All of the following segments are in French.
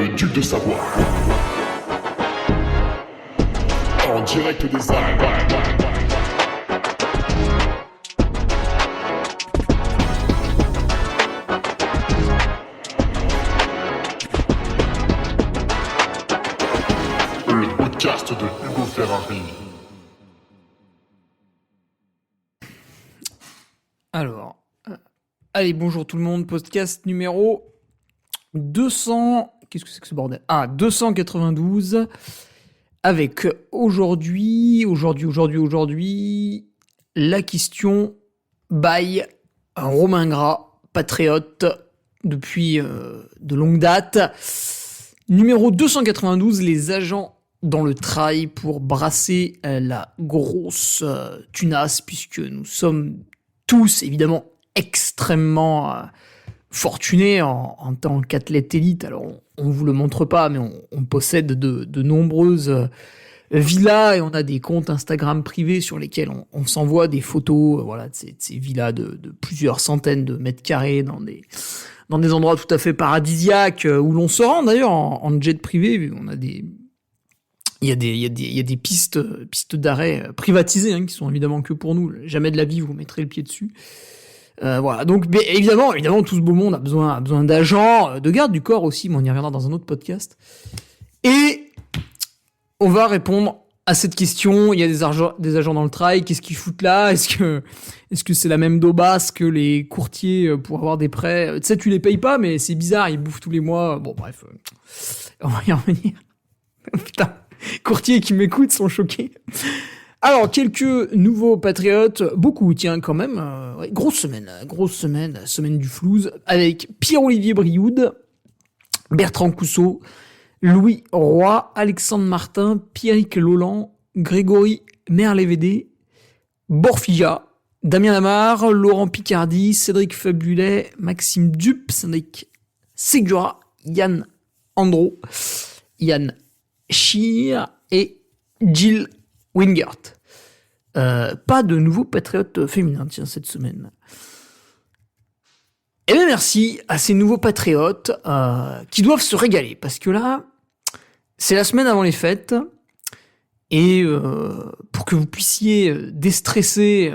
le duc de Savoie. En direct des Alpes. Le podcast de Hugo Ferrari. Alors, allez, bonjour tout le monde, podcast numéro 200... Qu'est-ce que c'est que ce bordel ? 292, avec aujourd'hui, la question by Romain Gras, patriote depuis de longue date. Numéro 292, les agents dans le trail pour brasser la grosse tunasse, puisque nous sommes tous, évidemment, extrêmement fortunés en tant qu'athlète élite. Alors, on vous le montre pas, mais on possède de nombreuses villas et on a des comptes Instagram privés sur lesquels on s'envoie des photos voilà, de ces villas de plusieurs centaines de mètres carrés dans des endroits tout à fait paradisiaques où l'on se rend d'ailleurs en jet privé. On a des... Il y a des pistes d'arrêt privatisées qui sont évidemment que pour nous. Jamais de la vie vous mettrez le pied dessus. Voilà. Donc évidemment, tout ce beau monde a besoin d'agents, de garde du corps aussi, mais on y reviendra dans un autre podcast. Et on va répondre à cette question. Il y a des agents dans le trail. Qu'est-ce qu'ils foutent là ? Est-ce que c'est la même daubasse que les courtiers pour avoir des prêts ? Tu sais, tu les payes pas, mais c'est bizarre, ils bouffent tous les mois. Bon, bref, on va y revenir. Putain. Courtiers qui m'écoutent sont choqués. Alors, quelques nouveaux patriotes, beaucoup, tiens, quand même. Grosse semaine du flouze, avec Pierre-Olivier Brioude, Bertrand Cousseau, Louis Roy, Alexandre Martin, Pierrick Lolland, Grégory Merlevédé, Borfija, Damien Lamar, Laurent Picardi, Cédric Fabulet, Maxime Dupe, Cédric Segura, Yann Andro, Yann Scheer et Jill Wingert. Pas de nouveaux patriotes féminins, tiens, cette semaine. Eh bien, merci à ces nouveaux patriotes qui doivent se régaler, parce que là, c'est la semaine avant les fêtes, et pour que vous puissiez déstresser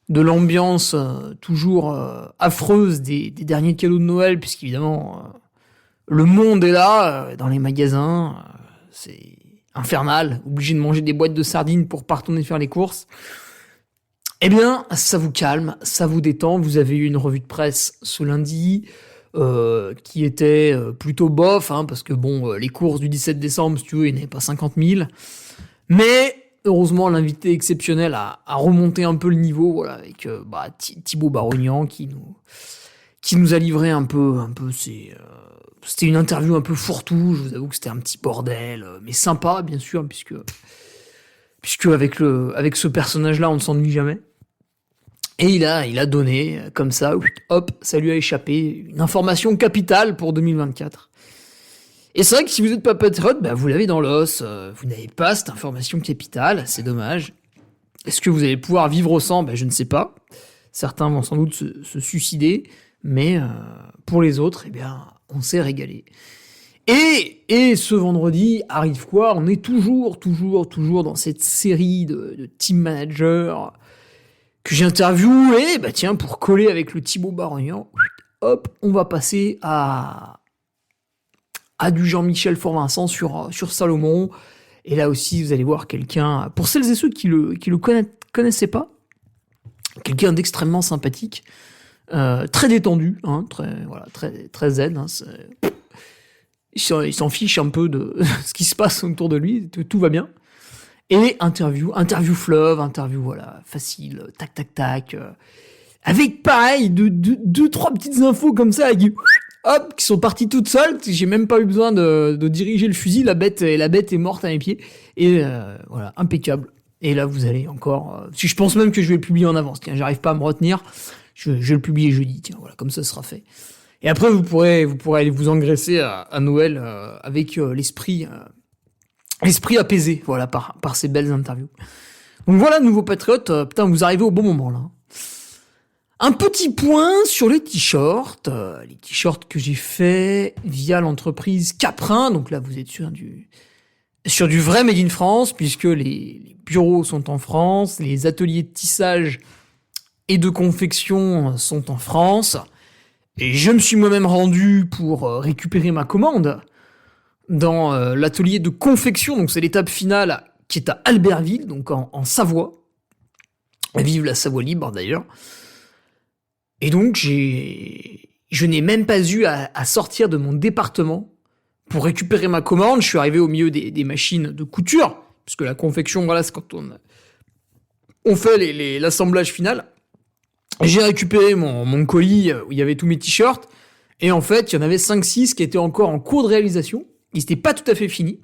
de l'ambiance toujours affreuse des derniers cadeaux de Noël, puisqu'évidemment, le monde est là, dans les magasins, c'est infernal, obligé de manger des boîtes de sardines pour pas retourner faire les courses. Eh bien, ça vous calme, ça vous détend. Vous avez eu une revue de presse ce lundi qui était plutôt bof, parce que bon, les courses du 17 décembre, si tu veux, il n'y en avait pas 50 000. Mais heureusement, l'invité exceptionnel a remonté un peu le niveau, voilà, avec Thibaut Barognan qui nous a livré un peu c'était une interview un peu fourre-tout, je vous avoue que c'était un petit bordel, mais sympa, bien sûr, puisque avec ce personnage-là, on ne s'ennuie jamais. Et il a donné, comme ça, hop, ça lui a échappé, une information capitale pour 2024. Et c'est vrai que si vous n'êtes pas patriote, vous l'avez dans l'os, vous n'avez pas cette information capitale, c'est dommage. Est-ce que vous allez pouvoir vivre sans ? Je ne sais pas. Certains vont sans doute se suicider, mais pour les autres, on s'est régalé. Et ce vendredi arrive quoi ? On est toujours dans cette série de team managers que j'ai interviewé. Tiens, pour coller avec le Thibaut Barognan, hop, on va passer à du Jean-Michel Fort-Vincent sur Salomon. Et là aussi, vous allez voir quelqu'un, pour celles et ceux qui le connaissaient pas, quelqu'un d'extrêmement sympathique. Très détendu, très zen. Il s'en fiche un peu de ce qui se passe autour de lui, tout va bien. Et interview fleuve, facile, tac, avec pareil, deux, trois petites infos comme ça, qui sont parties toutes seules. J'ai même pas eu besoin de diriger le fusil, la bête est morte à mes pieds. Et impeccable. Et là, vous allez encore... si je pense même que je vais le publier en avance, tiens, j'arrive pas à me retenir. Je vais le publier jeudi, tiens, voilà, comme ça sera fait. Et après, vous pourrez aller vous engraisser à Noël avec l'esprit apaisé, voilà, par ces belles interviews. Donc voilà, nouveau patriote, putain, vous arrivez au bon moment, là. Un petit point sur les t-shirts. Les t-shirts que j'ai fait via l'entreprise Caprin. Donc là, vous êtes sur du vrai Made in France, puisque les bureaux sont en France, les ateliers de tissage et de confection sont en France. Et je me suis moi-même rendu pour récupérer ma commande dans l'atelier de confection. Donc c'est l'étape finale qui est à Albertville, donc en Savoie. Vive la Savoie libre d'ailleurs. Et donc je n'ai même pas eu à sortir de mon département pour récupérer ma commande. Je suis arrivé au milieu des machines de couture, parce que la confection, voilà, c'est quand on fait l'assemblage final. J'ai récupéré mon colis où il y avait tous mes t-shirts, et en fait, il y en avait 5-6 qui étaient encore en cours de réalisation. Ils n'étaient pas tout à fait finis.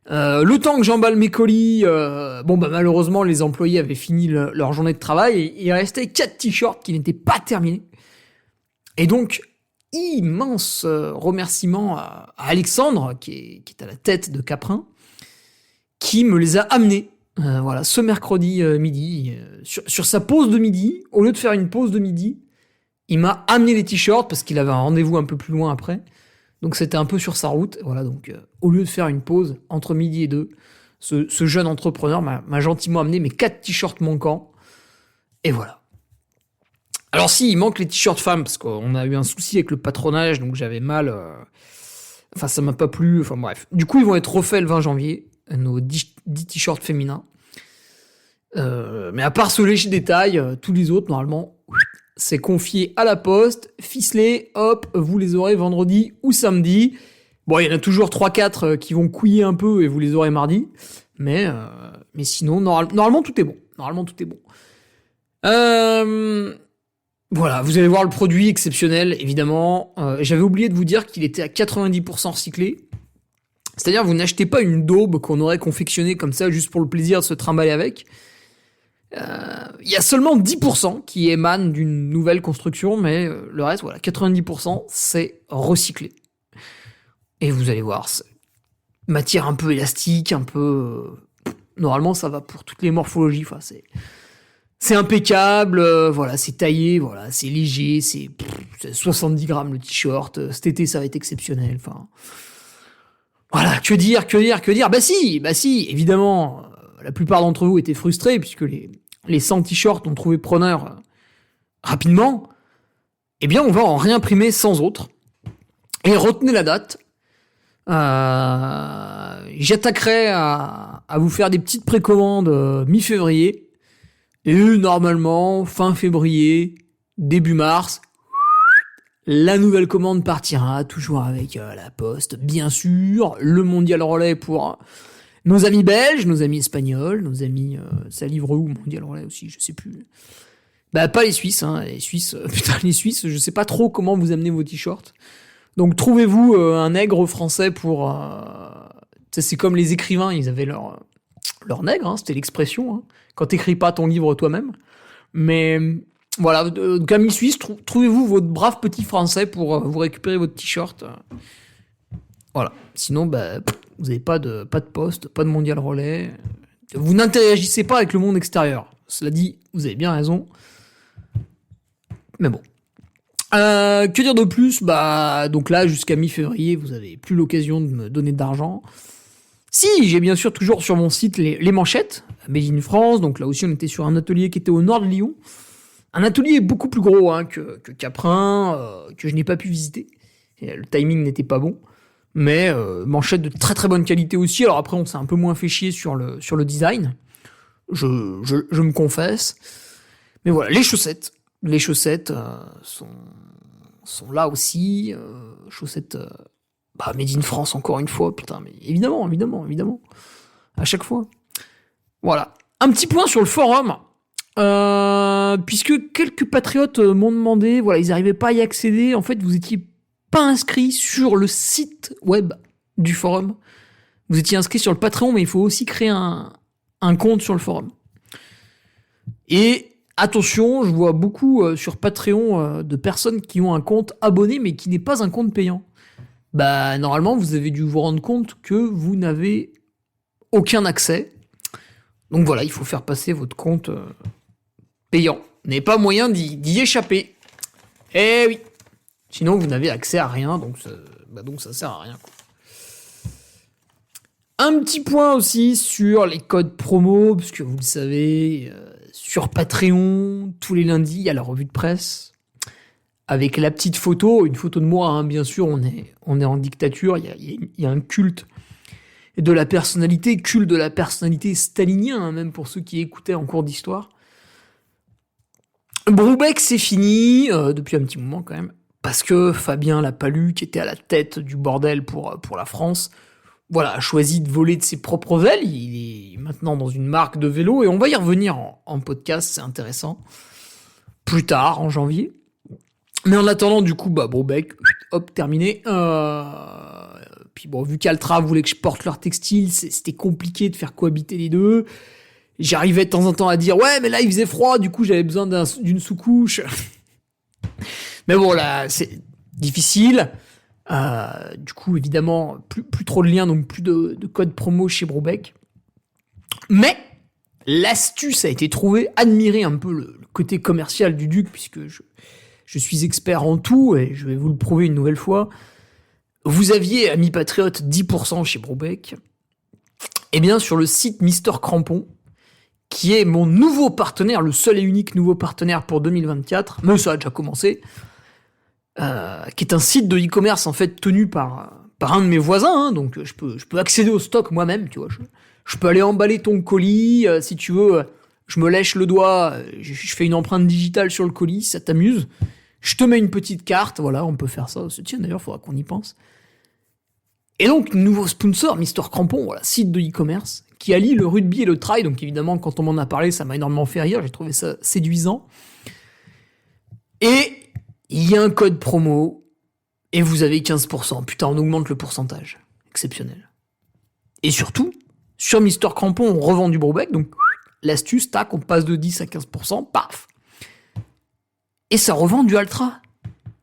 Le temps que j'emballe mes colis, malheureusement, les employés avaient fini leur journée de travail, et il restait 4 t-shirts qui n'étaient pas terminés. Et donc, immense remerciement à Alexandre, qui est à la tête de Caprin, qui me les a amenés. Ce mercredi midi, sur sa pause de midi, au lieu de faire une pause de midi, il m'a amené les t-shirts parce qu'il avait un rendez-vous un peu plus loin après. Donc c'était un peu sur sa route. Voilà, donc au lieu de faire une pause entre midi et 2, ce jeune entrepreneur m'a gentiment amené mes 4 t-shirts manquants. Et voilà. Alors si, il manque les t-shirts femmes, parce qu'on a eu un souci avec le patronage, donc j'avais mal... ça m'a pas plu, bref. Du coup, ils vont être refaits le 20 janvier, nos 10 t-shirts féminins. Mais à part ce léger détail, tous les autres, normalement, c'est confié à la poste, ficelé, hop, vous les aurez vendredi ou samedi. Bon, il y en a toujours 3-4 qui vont couiller un peu et vous les aurez mardi. Mais sinon, normalement, tout est bon. Voilà, vous allez voir le produit exceptionnel, évidemment. J'avais oublié de vous dire qu'il était à 90% recyclé. C'est-à-dire, vous n'achetez pas une daube qu'on aurait confectionnée comme ça, juste pour le plaisir de se trimballer avec. Il y a seulement 10% qui émanent d'une nouvelle construction, mais le reste, 90%, c'est recyclé. Et vous allez voir, c'est matière un peu élastique, un peu... Normalement, ça va pour toutes les morphologies, c'est impeccable, c'est taillé, c'est léger, c'est 70 grammes le t-shirt, cet été ça va être exceptionnel, Voilà, que dire. Bah si, évidemment, la plupart d'entre vous étaient frustrés, puisque les 100 t-shirts ont trouvé preneur rapidement. Eh bien, on va en réimprimer 100 autres. Et retenez la date. J'attaquerai à vous faire des petites précommandes mi-février. Et normalement, fin février, début mars, la nouvelle commande partira, toujours avec la poste, bien sûr, le mondial relais pour nos amis belges, nos amis espagnols, nos amis... ça livre où, mondial relais aussi, je sais plus. Pas les Suisses, les Suisses, les Suisses, je sais pas trop comment vous amenez vos t-shirts. Donc trouvez-vous un nègre français pour... c'est comme les écrivains, ils avaient leur nègre, c'était l'expression, quand t'écris pas ton livre toi-même. Mais voilà, donc amis suisses, trouvez-vous votre brave petit français pour vous récupérer votre t-shirt. Voilà, sinon vous n'avez pas de poste, pas de mondial relais. Vous n'interagissez pas avec le monde extérieur. Cela dit, vous avez bien raison. Mais bon. Que dire de plus ? Donc là, jusqu'à mi-février, vous n'avez plus l'occasion de me donner d'argent. Si, j'ai bien sûr toujours sur mon site les manchettes, Made in France, donc là aussi on était sur un atelier qui était au nord de Lyon. Un atelier beaucoup plus gros que Caprin, que je n'ai pas pu visiter. Et le timing n'était pas bon. Mais manchettes de très très bonne qualité aussi. Alors après, on s'est un peu moins fait chier sur le design. Je me confesse. Mais voilà, les chaussettes. Les chaussettes sont là aussi. Chaussettes... Made in France encore une fois, putain, mais évidemment. À chaque fois. Voilà. Un petit point sur le forum. Puisque quelques patriotes m'ont demandé, ils n'arrivaient pas à y accéder. En fait, vous étiez pas inscrit sur le site web du forum. Vous étiez inscrit sur le Patreon, mais il faut aussi créer un compte sur le forum. Et attention, je vois beaucoup sur Patreon de personnes qui ont un compte abonné, mais qui n'est pas un compte payant. Normalement, vous avez dû vous rendre compte que vous n'avez aucun accès. Donc voilà, il faut faire passer votre compte payant. Vous n'avez pas moyen d'y échapper. Eh oui. Sinon, vous n'avez accès à rien, donc ça sert à rien, quoi. Un petit point aussi sur les codes promo, parce que vous le savez, sur Patreon, tous les lundis, il y a la revue de presse, avec la petite photo, une photo de moi, hein, bien sûr, on est en dictature, il y a un culte de la personnalité, culte de la personnalité stalinien, hein, même pour ceux qui écoutaient en cours d'histoire. Broubeck, c'est fini, depuis un petit moment quand même, parce que Fabien Lapalu, qui était à la tête du bordel pour la France, voilà, a choisi de voler de ses propres ailes. Il est maintenant dans une marque de vélo et on va y revenir en podcast, c'est intéressant. Plus tard, en janvier. Mais en attendant, du coup, Broubeck, hop, terminé. Puis bon, vu qu'Altra voulait que je porte leur textile, c'était compliqué de faire cohabiter les deux. J'arrivais de temps en temps à dire, ouais, mais là, il faisait froid, du coup, j'avais besoin d'une sous-couche. Mais bon, là, c'est difficile. Du coup, évidemment, plus trop de liens, donc plus de code promo chez Broubeck. Mais l'astuce a été trouvée, admirez un peu le côté commercial du Duc, puisque je suis expert en tout, et je vais vous le prouver une nouvelle fois. Vous aviez, amis patriotes, 10% chez Broubeck. Eh bien, sur le site Mister Crampon, qui est mon nouveau partenaire, le seul et unique nouveau partenaire pour 2024, mais ça a déjà commencé, qui est un site de e-commerce en fait tenu par un de mes voisins, hein, donc je peux accéder au stock moi-même, tu vois. Je peux aller emballer ton colis, si tu veux, je me lèche le doigt, je fais une empreinte digitale sur le colis, ça t'amuse. Je te mets une petite carte, voilà, on peut faire ça. Tiens, d'ailleurs, faudra qu'on y pense. Et donc, nouveau sponsor, Mister Crampon, voilà, site de e-commerce, qui allie le rugby et le trail, donc évidemment, quand on m'en a parlé, ça m'a énormément fait rire, j'ai trouvé ça séduisant. Et il y a un code promo, et vous avez 15%. Putain, on augmente le pourcentage. Exceptionnel. Et surtout, sur Mister Crampon, on revend du Broubeck, donc l'astuce, tac, on passe de 10 à 15%, paf. Et ça revend du Altra.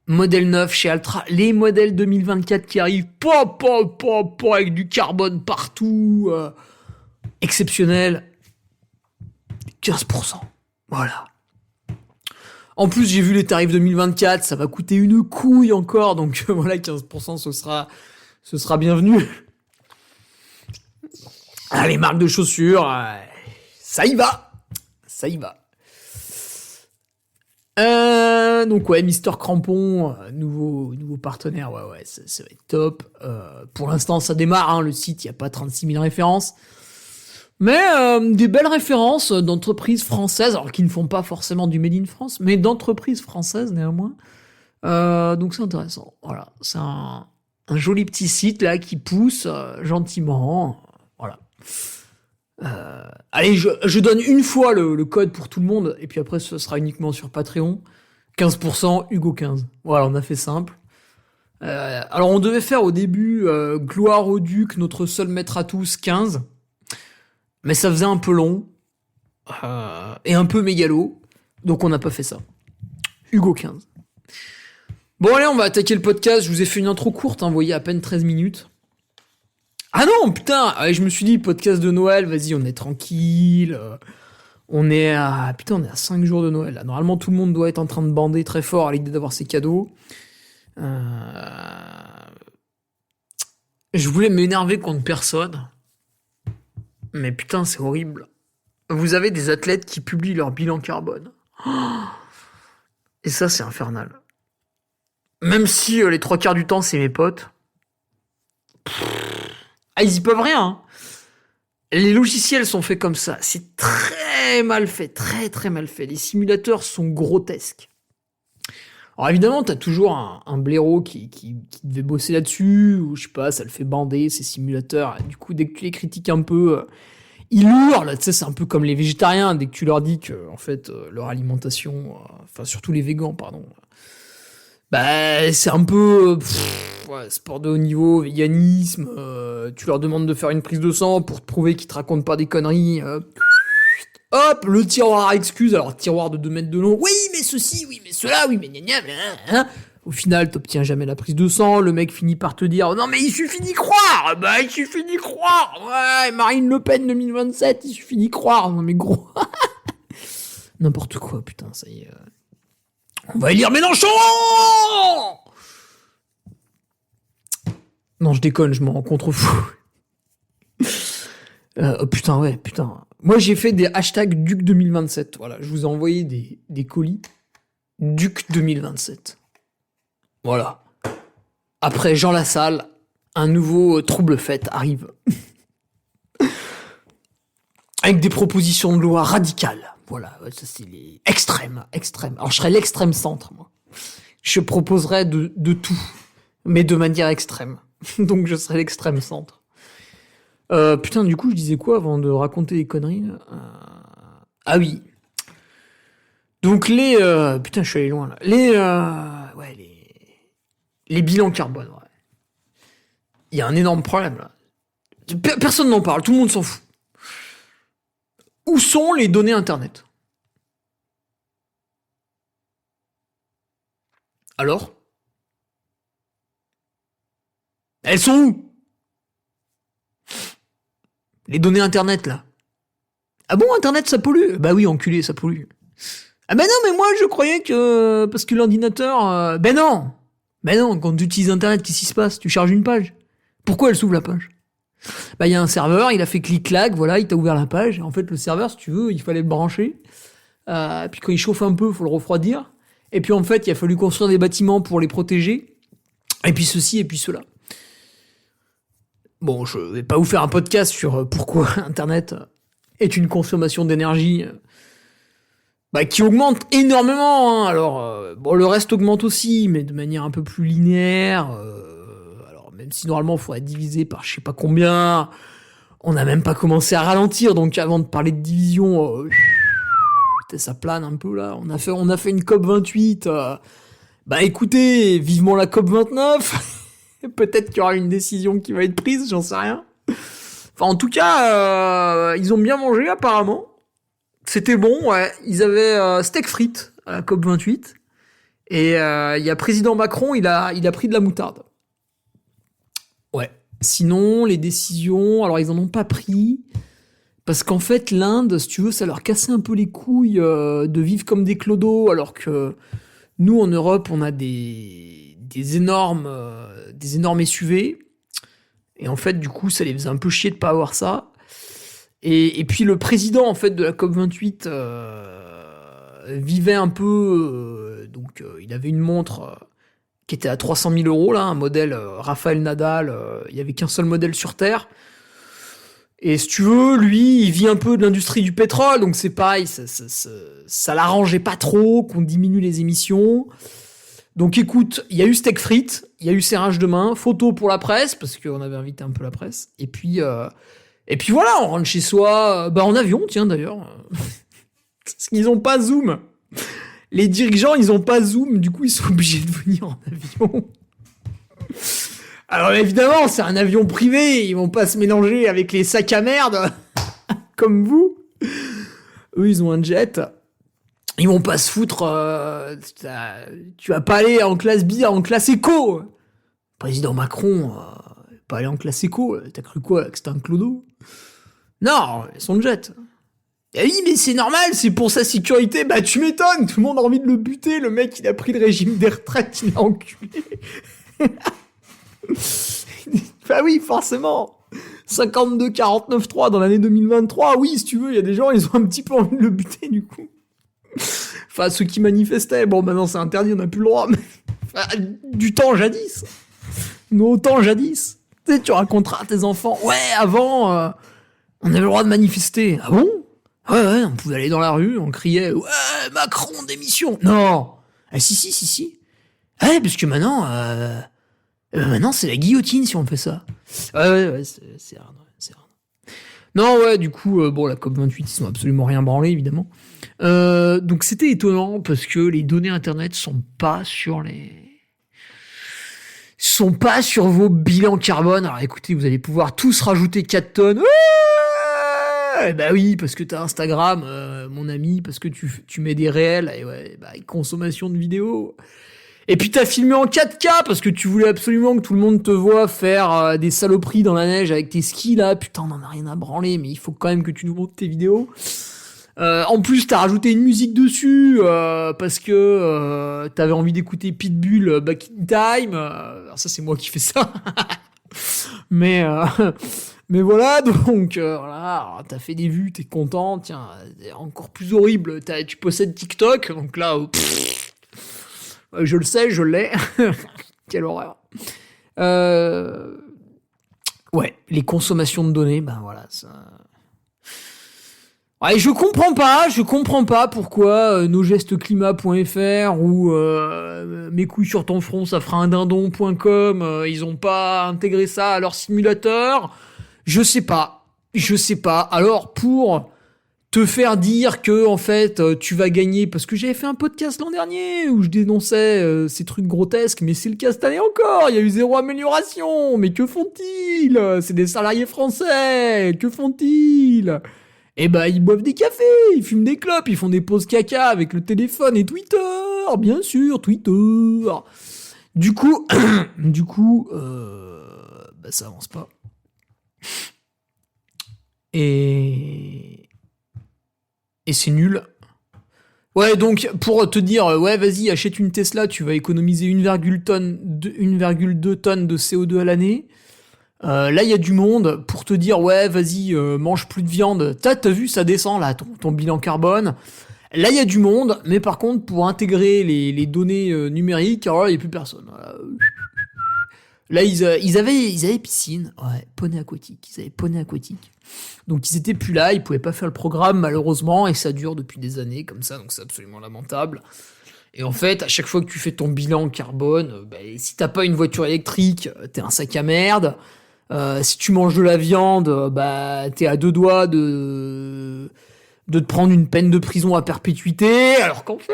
Modèle neuf chez Altra, les modèles 2024 qui arrivent, avec du carbone partout, exceptionnel, 15%, voilà. En plus, j'ai vu les tarifs 2024, ça va coûter une couille encore, donc voilà, 15%, ce sera bienvenu. Ah, les marques de chaussures, ça y va. Donc ouais, Mister Crampon, nouveau partenaire, ouais, ça va être top. Pour l'instant, ça démarre, hein, le site, il n'y a pas 36 000 références. Mais des belles références d'entreprises françaises, alors qui ne font pas forcément du Made in France, mais d'entreprises françaises néanmoins. Donc c'est intéressant. Voilà, c'est un joli petit site là qui pousse gentiment. Voilà. Allez, je donne une fois le code pour tout le monde, et puis après ce sera uniquement sur Patreon. 15%, Hugo 15. Voilà, on a fait simple. Alors on devait faire au début Gloire au Duc, notre seul maître à tous, 15. Mais ça faisait un peu long. Et un peu mégalo. Donc on n'a pas fait ça. Hugo 15. Bon allez, on va attaquer le podcast. Je vous ai fait une intro courte, hein, vous voyez, à peine 13 minutes. Ah non, putain, allez, je me suis dit, podcast de Noël, vas-y, on est tranquille. On est à 5 jours de Noël. Là. Normalement, tout le monde doit être en train de bander très fort à l'idée d'avoir ses cadeaux. Je voulais m'énerver contre personne. Mais putain, c'est horrible. Vous avez des athlètes qui publient leur bilan carbone. Et ça, c'est infernal. Même si les 3/4 du temps, c'est mes potes. Ils y peuvent rien. Hein. Les logiciels sont faits comme ça. C'est très mal fait. Très, très mal fait. Les simulateurs sont grotesques. Alors évidemment, t'as toujours un blaireau qui devait bosser là-dessus, ou je sais pas, ça le fait bander, ces simulateurs. Du coup, dès que tu les critiques un peu, ils hurlent. Tu sais, c'est un peu comme les végétariens. Dès que tu leur dis que, en fait, leur alimentation, enfin, surtout les végans, pardon, c'est un peu sport de haut niveau, véganisme. Tu leur demandes de faire une prise de sang pour te prouver qu'ils te racontent pas des conneries. Hop, le tiroir à excuses. Alors, tiroir de 2 mètres de long. Oui, mais ceci, oui, mais cela, oui, mais gna gna, hein. Au final, t'obtiens jamais la prise de sang. Le mec finit par te dire, non, mais il suffit d'y croire. Il suffit d'y croire. Ouais, Marine Le Pen 2027, il suffit d'y croire. Non, mais gros. N'importe quoi, putain, ça y est. On va élire Mélenchon! Non, je déconne, je m'en contrefous. Oh, putain, ouais, putain. Moi, j'ai fait des hashtags Duc 2027. Voilà, je vous ai envoyé des colis. Duc 2027. Voilà. Après Jean Lassalle, un nouveau trouble fête arrive. Avec des propositions de loi radicales. Voilà, ça c'est les extrêmes. Alors je serais l'extrême centre, moi. Je proposerais de tout, mais de manière extrême. Donc je serais l'extrême centre. Putain, du coup, je disais quoi avant de raconter des conneries Ah oui. Donc putain, je suis allé loin là. Les bilans carbone, ouais. Il y a un énorme problème là. Personne n'en parle, tout le monde s'en fout. Où sont les données internet? Alors? Elles sont où? Les données internet là. Ah bon, internet ça pollue? Bah oui, enculé, ça pollue. Ah bah non, mais moi je croyais que... Parce que l'ordinateur... Ben non! Ben non, quand tu utilises internet, qu'est-ce qui se passe? Tu charges une page. Pourquoi elle s'ouvre la page? Bah il y a un serveur, il a fait clic-clac, voilà, il t'a ouvert la page. En fait, le serveur, si tu veux, il fallait le brancher. Puis quand il chauffe un peu, il faut le refroidir. Et puis en fait, il a fallu construire des bâtiments pour les protéger. Et puis ceci, et puis cela. Bon, je vais pas vous faire un podcast sur pourquoi Internet est une consommation d'énergie qui augmente énormément. Hein. Alors, bon, le reste augmente aussi, mais de manière un peu plus linéaire. Alors, même si normalement, il faudrait diviser par je sais pas combien, on n'a même pas commencé à ralentir. Donc, avant de parler de division, ça plane un peu là. On a fait une COP 28. Écoutez, vivement la COP 29. Peut-être qu'il y aura une décision qui va être prise, j'en sais rien. Enfin, en tout cas, ils ont bien mangé apparemment. C'était bon, ouais. Ils avaient steak frites à la COP 28. Et il y a président Macron, il a pris de la moutarde. Ouais. Sinon, les décisions, alors ils en ont pas pris. Parce qu'en fait, l'Inde, si tu veux, ça leur cassait un peu les couilles de vivre comme des clodos, alors que nous, en Europe, on a des énormes SUV. Et en fait, du coup, ça les faisait un peu chier de pas avoir ça. Et puis le président, en fait, de la COP28 vivait un peu... il avait une montre qui était à 300 000 euros, là, un modèle Rafael Nadal. Il y avait qu'un seul modèle sur Terre. Et si tu veux, lui, il vit un peu de l'industrie du pétrole, donc c'est pareil, ça l'arrangeait pas trop qu'on diminue les émissions. Donc écoute, il y a eu steak frites, il y a eu serrage de main, photo pour la presse, parce qu'on avait invité un peu la presse. Et puis voilà, on rentre chez soi, en avion, tiens d'ailleurs. Parce qu'ils ont pas Zoom. Les dirigeants, ils ont pas Zoom, du coup ils sont obligés de venir en avion. Alors évidemment, c'est un avion privé, ils vont pas se mélanger avec les sacs à merde, comme vous. Eux, ils ont un jet. Ils vont pas se foutre... tu vas pas aller en classe B, en classe éco. Président Macron, pas aller en classe éco. T'as cru quoi, que c'était un clodo? Non, son jet. Et oui, mais c'est normal, c'est pour sa sécurité. Bah tu m'étonnes, tout le monde a envie de le buter. Le mec, il a pris le régime des retraites, il a enculé. Bah oui, forcément. 52-49-3 dans l'année 2023. Oui, si tu veux, il y a des gens, ils ont un petit peu envie de le buter, du coup. Enfin, ceux qui manifestaient. Bon, maintenant, c'est interdit, on n'a plus le droit. Mais... Enfin, du temps jadis. Nos temps jadis. Tu sais, tu raconteras à tes enfants. Ouais, avant, on avait le droit de manifester. Ah bon? Ouais, on pouvait aller dans la rue, on criait. Ouais, Macron, démission. Non. Ah, si. Ouais, parce que maintenant... maintenant, c'est la guillotine si on fait ça. Ouais, c'est hard. Non, ouais, du coup, la COP28, ils sont absolument rien branlés, évidemment. Donc, c'était étonnant parce que les données Internet sont pas sur vos bilans carbone. Alors, écoutez, vous allez pouvoir tous rajouter 4 tonnes. Bah oui, parce que t'as Instagram, mon ami, parce que tu mets des réels, et ouais, consommation de vidéos. Et puis t'as filmé en 4K parce que tu voulais absolument que tout le monde te voit faire des saloperies dans la neige avec tes skis là. Putain, on en a rien à branler, mais il faut quand même que tu nous montres tes vidéos. En plus, t'as rajouté une musique dessus parce que t'avais envie d'écouter Pitbull Back in Time. Alors ça, c'est moi qui fais ça. mais voilà, donc voilà, alors, t'as fait des vues, t'es content. Tiens, encore plus horrible, tu possèdes TikTok. Donc là, je le sais, je l'ai. Quelle horreur. Ouais, les consommations de données, ben voilà, ça... Ouais, je comprends pas pourquoi nosgestesclimat.fr ou mes couilles sur ton front, ça fera un dindon.com, ils ont pas intégré ça à leur simulateur. Je sais pas. Alors, pour te faire dire que, en fait, tu vas gagner, parce que j'avais fait un podcast l'an dernier où je dénonçais ces trucs grotesques, mais c'est le cas cette année encore, il y a eu 0 amélioration, mais que font-ils? C'est des salariés français, que font-ils? Eh ben, ils boivent des cafés, ils fument des clopes, ils font des pauses caca avec le téléphone et Twitter, bien sûr, Twitter. Du coup, bah ça avance pas. Et c'est nul. Ouais, donc, pour te dire, ouais, vas-y, achète une Tesla, tu vas économiser 1,2 tonnes de CO2 à l'année. Là, il y a du monde pour te dire, ouais, vas-y, mange plus de viande. T'as vu, ça descend, là, ton bilan carbone. Là, il y a du monde, mais par contre, pour intégrer les données numériques, alors là, il n'y a plus personne. Là, ils avaient piscine, ouais, poney aquatique. Ils avaient poney aquatique. Donc, ils étaient plus là, ils pouvaient pas faire le programme, malheureusement, et ça dure depuis des années, comme ça, donc c'est absolument lamentable. Et en fait, à chaque fois que tu fais ton bilan carbone, bah, si t'as pas une voiture électrique, t'es un sac à merde. Si tu manges de la viande, bah t'es à 2 doigts de te prendre une peine de prison à perpétuité, alors qu'en fait,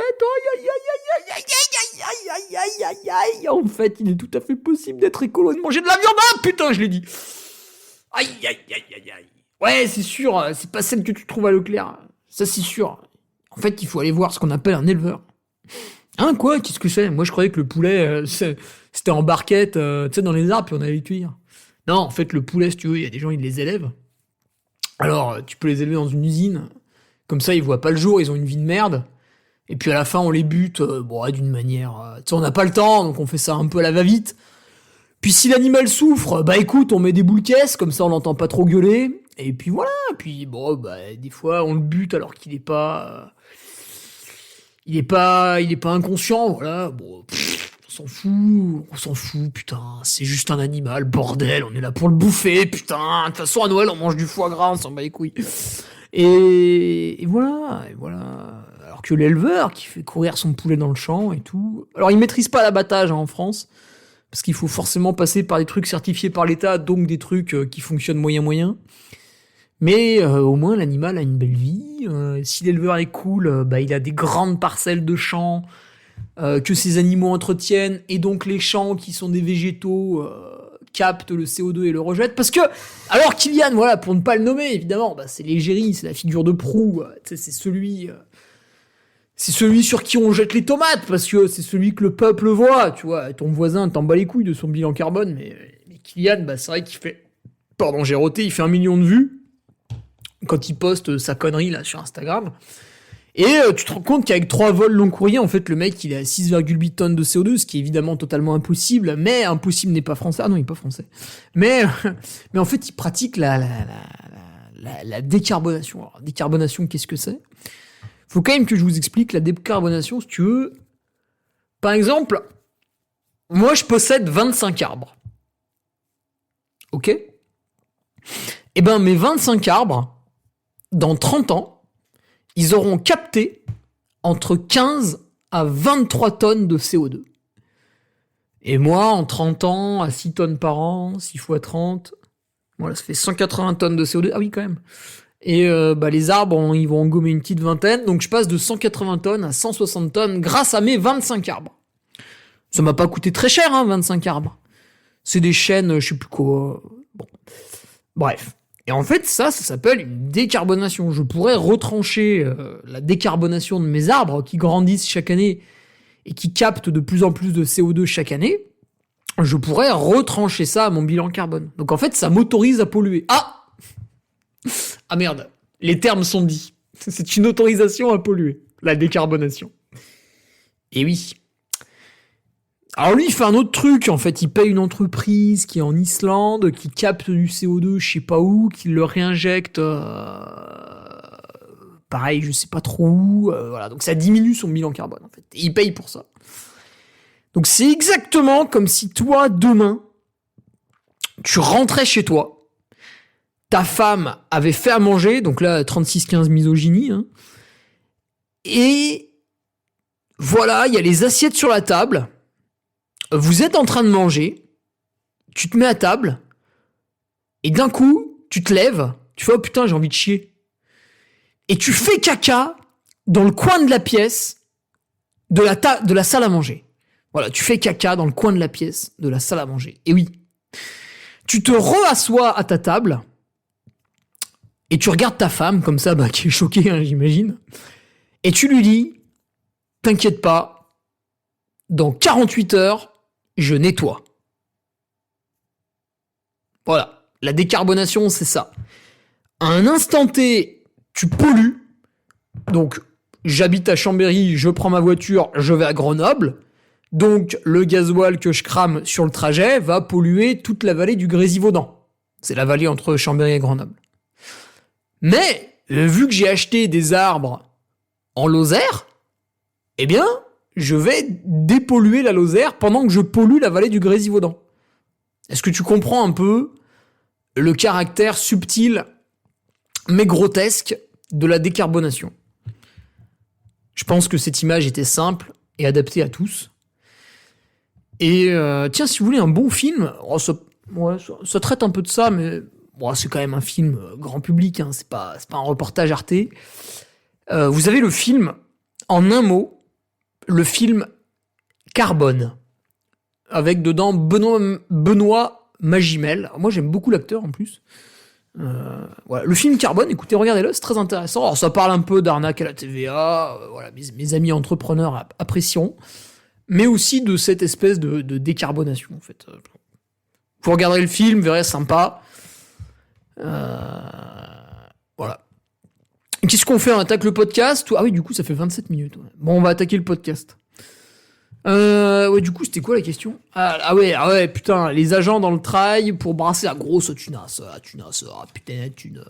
en fait, il est tout à fait possible d'être écolo et de manger de la viande. Ah putain, je l'ai dit. Aïe. Ouais, c'est sûr, c'est pas celle que tu trouves à Leclerc. Ça, c'est sûr. En fait, il faut aller voir ce qu'on appelle un éleveur. Hein, quoi? Qu'est-ce que c'est? Moi, je croyais que le poulet, c'était en barquette, tu sais, dans les arbres, puis on allait les cueillir. Non, en fait, le poulet, si tu veux, il y a des gens, ils les élèvent. Alors, tu peux les élever dans une usine. Comme ça, ils voient pas le jour, ils ont une vie de merde. Et puis à la fin, on les bute, d'une manière... tu sais, on n'a pas le temps, donc on fait ça un peu à la va-vite. Puis si l'animal souffre, bah écoute, on met des boules caisses, comme ça on l'entend pas trop gueuler. Et puis voilà, puis bon, bah des fois, on le bute alors qu'il est pas... il est pas inconscient, voilà. Bon, on s'en fout, putain, c'est juste un animal, bordel, on est là pour le bouffer, putain, de toute façon à Noël on mange du foie gras, on s'en bat les couilles. Et voilà. Alors que l'éleveur qui fait courir son poulet dans le champ et tout, alors il maîtrise pas l'abattage en France, parce qu'il faut forcément passer par des trucs certifiés par l'État, donc des trucs qui fonctionnent moyen. Mais au moins l'animal a une belle vie. Si l'éleveur est cool, bah il a des grandes parcelles de champs que ces animaux entretiennent, et donc les champs qui sont des végétaux captent le CO2 et le rejettent. Parce que, alors Kylian, voilà, pour ne pas le nommer, évidemment, bah, c'est l'égérie, c'est la figure de proue, c'est celui sur qui on jette les tomates, parce que c'est celui que le peuple voit, tu vois. Ton voisin t'en bat les couilles de son bilan carbone, mais Kylian, bah, c'est vrai qu'il fait... Pardon, j'ai roté, il fait 1 million de vues quand il poste sa connerie là sur Instagram. Et tu te rends compte qu'avec 3 vols long courrier, en fait, le mec, il est à 6,8 tonnes de CO2, ce qui est évidemment totalement impossible, mais impossible n'est pas français. Ah non, il est pas français. Mais en fait, il pratique la décarbonation. Alors, décarbonation, qu'est-ce que c'est? Faut quand même que je vous explique la décarbonation, si tu veux. Par exemple, moi, je possède 25 arbres. Ok? Eh ben, mes 25 arbres, dans 30 ans, ils auront capté entre 15 à 23 tonnes de CO2. Et moi, en 30 ans, à 6 tonnes par an, 6 fois 30, voilà, ça fait 180 tonnes de CO2. Ah oui, quand même. Et les arbres, ils vont en gommer une petite vingtaine, donc je passe de 180 tonnes à 160 tonnes grâce à mes 25 arbres. Ça m'a pas coûté très cher, 25 arbres. C'est des chênes, je sais plus quoi. Bon. Bref. Et en fait, ça s'appelle une décarbonation. Je pourrais retrancher la décarbonation de mes arbres qui grandissent chaque année et qui captent de plus en plus de CO2 chaque année. Je pourrais retrancher ça à mon bilan carbone. Donc en fait, ça m'autorise à polluer. Ah merde, les termes sont dits. C'est une autorisation à polluer, la décarbonation. Et oui. Alors lui, il fait un autre truc, en fait. Il paye une entreprise qui est en Islande, qui capte du CO2 je sais pas où, qui le réinjecte... pareil, je sais pas trop où. Voilà, donc ça diminue son bilan carbone, en fait. Et il paye pour ça. Donc c'est exactement comme si toi, demain, tu rentrais chez toi, ta femme avait fait à manger, donc là, 36-15 misogynie, hein, et voilà, il y a les assiettes sur la table, vous êtes en train de manger, tu te mets à table, et d'un coup, tu te lèves, tu fais « Oh putain, j'ai envie de chier ». Et tu fais caca dans le coin de la pièce de la salle à manger. Voilà, tu fais caca dans le coin de la pièce de la salle à manger. Et oui, tu te re-assois à ta table et tu regardes ta femme, comme ça, qui est choquée, hein, j'imagine, et tu lui dis « T'inquiète pas, dans 48 heures, je nettoie. » Voilà, la décarbonation, c'est ça. À un instant T, tu pollues, donc j'habite à Chambéry, je prends ma voiture, je vais à Grenoble, donc le gasoil que je crame sur le trajet va polluer toute la vallée du Grésivaudan. C'est la vallée entre Chambéry et Grenoble. Mais, vu que j'ai acheté des arbres en Lozère, eh bien, je vais dépolluer la Lozère pendant que je pollue la vallée du Grésivaudan. Est-ce que tu comprends un peu le caractère subtil mais grotesque de la décarbonation? Je pense que cette image était simple et adaptée à tous. Et tiens, si vous voulez un bon film, ça traite un peu de ça, mais c'est quand même un film grand public, hein, c'est pas un reportage Arte. Vous avez le film, en un mot, le film Carbone, avec dedans Benoît Magimel. Moi, j'aime beaucoup l'acteur en plus. Voilà. Le film Carbone, écoutez, regardez-le, c'est très intéressant. Alors, ça parle un peu d'arnaque à la TVA, voilà, mes amis entrepreneurs apprécieront, mais aussi de cette espèce de décarbonation, en fait. Vous regarderez le film, vous verrez, sympa. Voilà. Qu'est-ce qu'on fait? On attaque le podcast? Ah oui, du coup, ça fait 27 minutes. Ouais. Bon, on va attaquer le podcast. Ouais, du coup, c'était quoi la question? Ah ouais, putain, les agents dans le trail pour brasser la grosse tunasse, putain, la thune.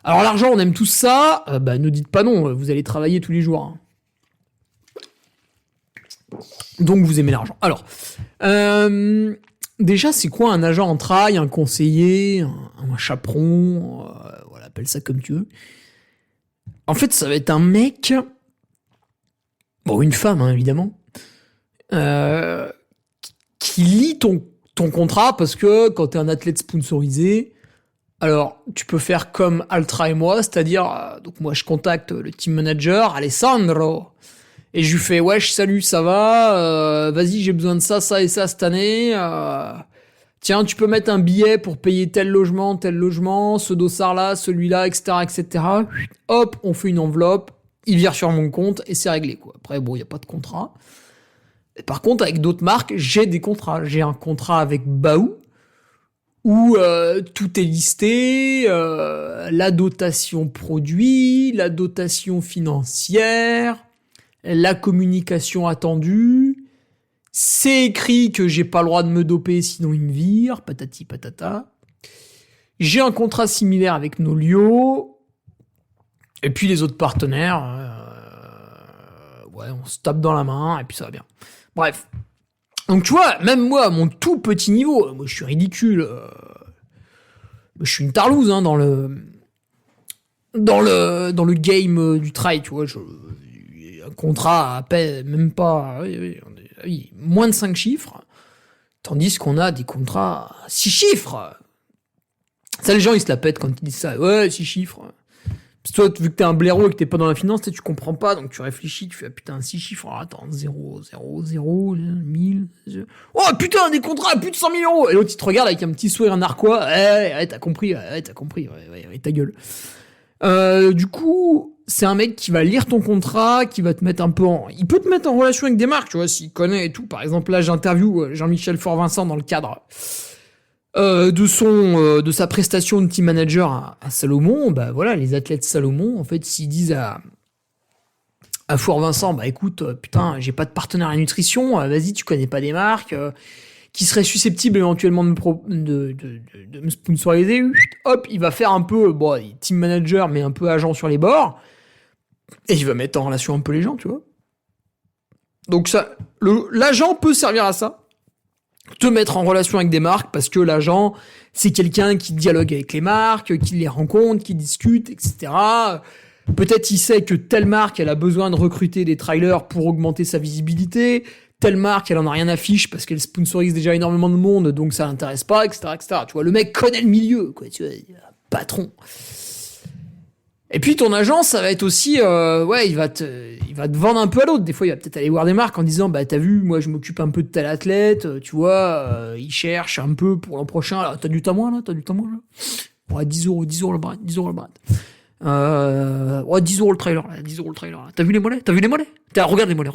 Alors l'argent, on aime tous ça, ne dites pas non, vous allez travailler tous les jours. Hein. Donc vous aimez l'argent. Alors, déjà, c'est quoi un agent en trail, un conseiller, un chaperon, voilà, appelle ça comme tu veux. En fait, ça va être un mec, une femme, hein, évidemment, qui lit ton contrat, parce que quand t'es un athlète sponsorisé, alors tu peux faire comme Altra et moi, c'est-à-dire, donc moi je contacte le team manager, Alessandro, et je lui fais, wesh, salut, ça va, vas-y, j'ai besoin de ça, ça et ça cette année, tiens, tu peux mettre un billet pour payer tel logement, ce dossard-là, celui-là, etc., etc. Hop, on fait une enveloppe, il vire sur mon compte et c'est réglé, quoi. Après, il n'y a pas de contrat. Et par contre, avec d'autres marques, j'ai des contrats. J'ai un contrat avec Baou, où tout est listé, la dotation produit, la dotation financière, la communication attendue. C'est écrit que j'ai pas le droit de me doper, sinon ils me virent, patati patata. J'ai un contrat similaire avec Nolio. Et puis les autres partenaires, on se tape dans la main et puis ça va bien. Bref. Donc tu vois, même moi, à mon tout petit niveau, moi je suis ridicule. Je suis une tarlouse dans le game du trail, tu vois. Un contrat à peine, même pas, moins de 5 chiffres. Tandis qu'on a des contrats à 6 chiffres. Ça, les gens, ils se la pètent quand ils disent ça. Ouais, 6 chiffres. Parce que toi, vu que t'es un blaireau et que t'es pas dans la finance, tu comprends pas, donc tu réfléchis, tu fais, putain, 6 chiffres, alors attends, 0, 0, 0, 1000, 0. Oh putain, des contrats à plus de 100 000 euros! Et l'autre, il te regarde avec un petit sourire narquois, t'as compris, ta gueule. Du coup, c'est un mec qui va lire ton contrat, qui va te mettre un peu il peut te mettre en relation avec des marques, tu vois, s'il connaît et tout. Par exemple, là, j'interview Jean-Michel Fort-Vincent dans le cadre de sa prestation de team manager à Salomon, bah voilà, les athlètes Salomon, en fait, s'ils disent à Fort Vincent, bah écoute, putain, j'ai pas de partenaire à nutrition, vas-y, tu connais pas des marques qui seraient susceptibles éventuellement de me sponsoriser, hop, il va faire un peu, bon, il est team manager, mais un peu agent sur les bords, et il va mettre en relation un peu les gens, tu vois. Donc ça, l'agent peut servir à ça, te mettre en relation avec des marques, parce que l'agent, c'est quelqu'un qui dialogue avec les marques, qui les rencontre, qui discute, etc. Peut-être il sait que telle marque, elle a besoin de recruter des trailers pour augmenter sa visibilité. Telle marque, elle en a rien à fiche parce qu'elle sponsorise déjà énormément de monde, donc ça l'intéresse pas, etc., etc. Tu vois, le mec connaît le milieu, quoi. Tu vois, patron. Et puis ton agent, ça va être aussi, il va te vendre un peu à l'autre. Des fois, il va peut-être aller voir des marques en disant, bah t'as vu, moi je m'occupe un peu de tel athlète, tu vois, il cherche un peu pour l'an prochain. Alors, t'as du temps moins là. Ouais, 10 euros le bras. 10 euros le trailer, là. 10 euros le trailer, là. T'as vu les mollets? Tiens, regarde les mollets.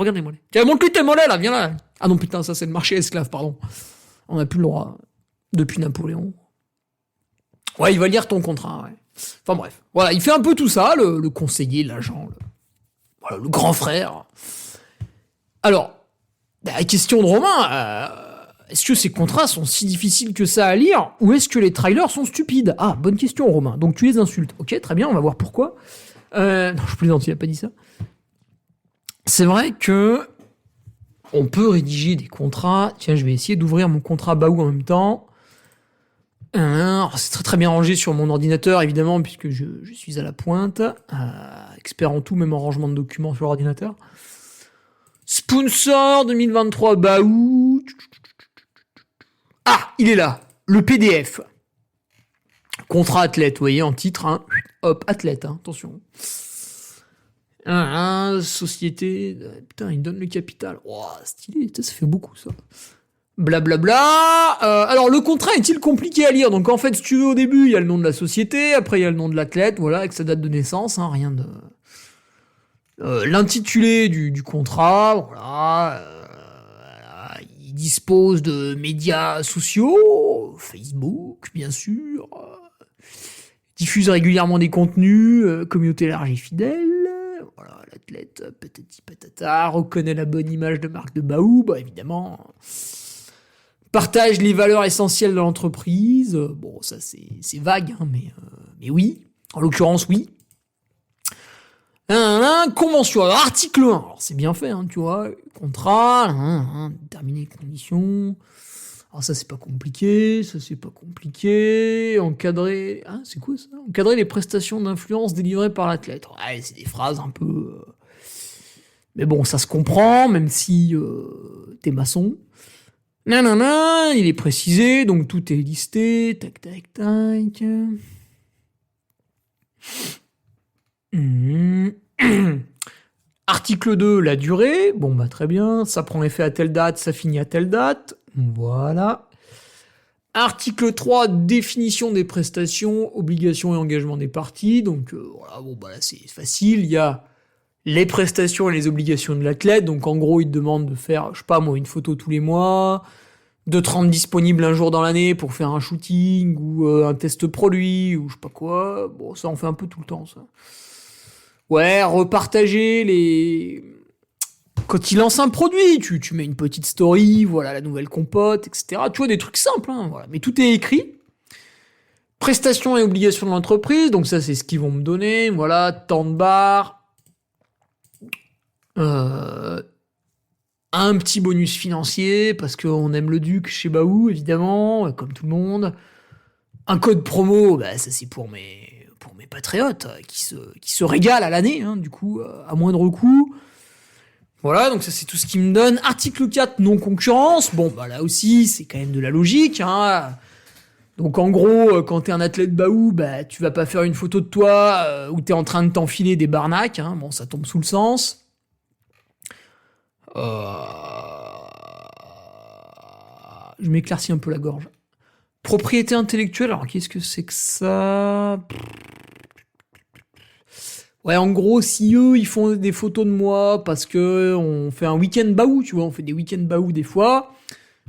Tiens, montre-lui tes mollets, là, viens là. Ah non, putain, ça c'est le marché esclave, pardon. On n'a plus le droit. Depuis Napoléon. Ouais, il va lire ton contrat, ouais. Enfin bref. Voilà, il fait un peu tout ça, le conseiller, l'agent, le grand frère. Alors, la question de Romain, est-ce que ces contrats sont si difficiles que ça à lire, ou est-ce que les trailers sont stupides? Ah, bonne question, Romain. Donc tu les insultes. Ok, très bien, on va voir pourquoi. Non, je plaisante, il a pas dit ça. C'est vrai que on peut rédiger des contrats. Tiens, je vais essayer d'ouvrir mon contrat Baou en même temps. Alors, c'est très très bien rangé sur mon ordinateur, évidemment, puisque je suis à la pointe. Expert en tout, même en rangement de documents sur l'ordinateur. Sponsor 2023 Baou. Ah, il est là. Le PDF. Contrat athlète, vous voyez, en titre. Hein. Hop, athlète, hein, attention. Société. Putain, il donne le capital. Oh, stylé, ça fait beaucoup, ça. Blablabla. Alors, le contrat est-il compliqué à lire? Donc, en fait, si tu veux, au début, il y a le nom de la société. Après, il y a le nom de l'athlète. Voilà, avec sa date de naissance. Hein, rien de... l'intitulé du contrat. Voilà. Il dispose de médias sociaux. Facebook, bien sûr. Diffuse régulièrement des contenus. Communauté large et fidèle. Voilà, l'athlète, patati patata. Reconnaît la bonne image de marque de Baou. Bah, évidemment... Partage les valeurs essentielles de l'entreprise. Bon, ça c'est vague, hein, mais oui. En l'occurrence, oui. Convention. Alors, article 1. Alors, c'est bien fait, hein, tu vois. Contrat, déterminer les conditions. Alors, ça, c'est pas compliqué. Encadrer... Ah, c'est quoi, ça? Encadrer les prestations d'influence délivrées par l'athlète. Ouais, c'est des phrases un peu... Mais bon, ça se comprend, même si t'es maçon. Il est précisé, donc tout est listé. Tac. Article 2, la durée. Bon, bah très bien. Ça prend effet à telle date, ça finit à telle date. Voilà. Article 3, définition des prestations, obligations et engagements des parties. Donc voilà, bon, bah là c'est facile. Il y a les prestations et les obligations de l'athlète. Donc en gros, il te demande de faire, je sais pas moi, une photo tous les mois, de te rendre disponible un jour dans l'année pour faire un shooting ou un test produit ou je sais pas quoi. Bon, ça on fait un peu tout le temps, ça. Ouais, repartager les... Quand il lance un produit, tu mets une petite story, voilà la nouvelle compote, etc. Tu vois, des trucs simples, hein, voilà. Mais tout est écrit. Prestations et obligations de l'entreprise, donc ça c'est ce qu'ils vont me donner. Voilà, temps de barre. Un petit bonus financier, parce qu'on aime le Duc chez Baou, évidemment, comme tout le monde. Un code promo, bah ça c'est pour mes patriotes, qui se régalent à l'année, hein, du coup, à moindre coût. Voilà, donc ça c'est tout ce qu'ils me donnent. Article 4, non-concurrence. Bon, bah là aussi, c'est quand même de la logique, hein. Donc en gros, quand t'es un athlète Baou, bah tu vas pas faire une photo de toi où t'es en train de t'enfiler des barnaques, hein. Bon, ça tombe sous le sens. Je m'éclaircis un peu la gorge. Propriété intellectuelle, alors qu'est-ce que c'est que ça? Ouais, en gros, si eux, ils font des photos de moi parce que on fait un week-end Baou, tu vois, on fait des week-ends Baou des fois,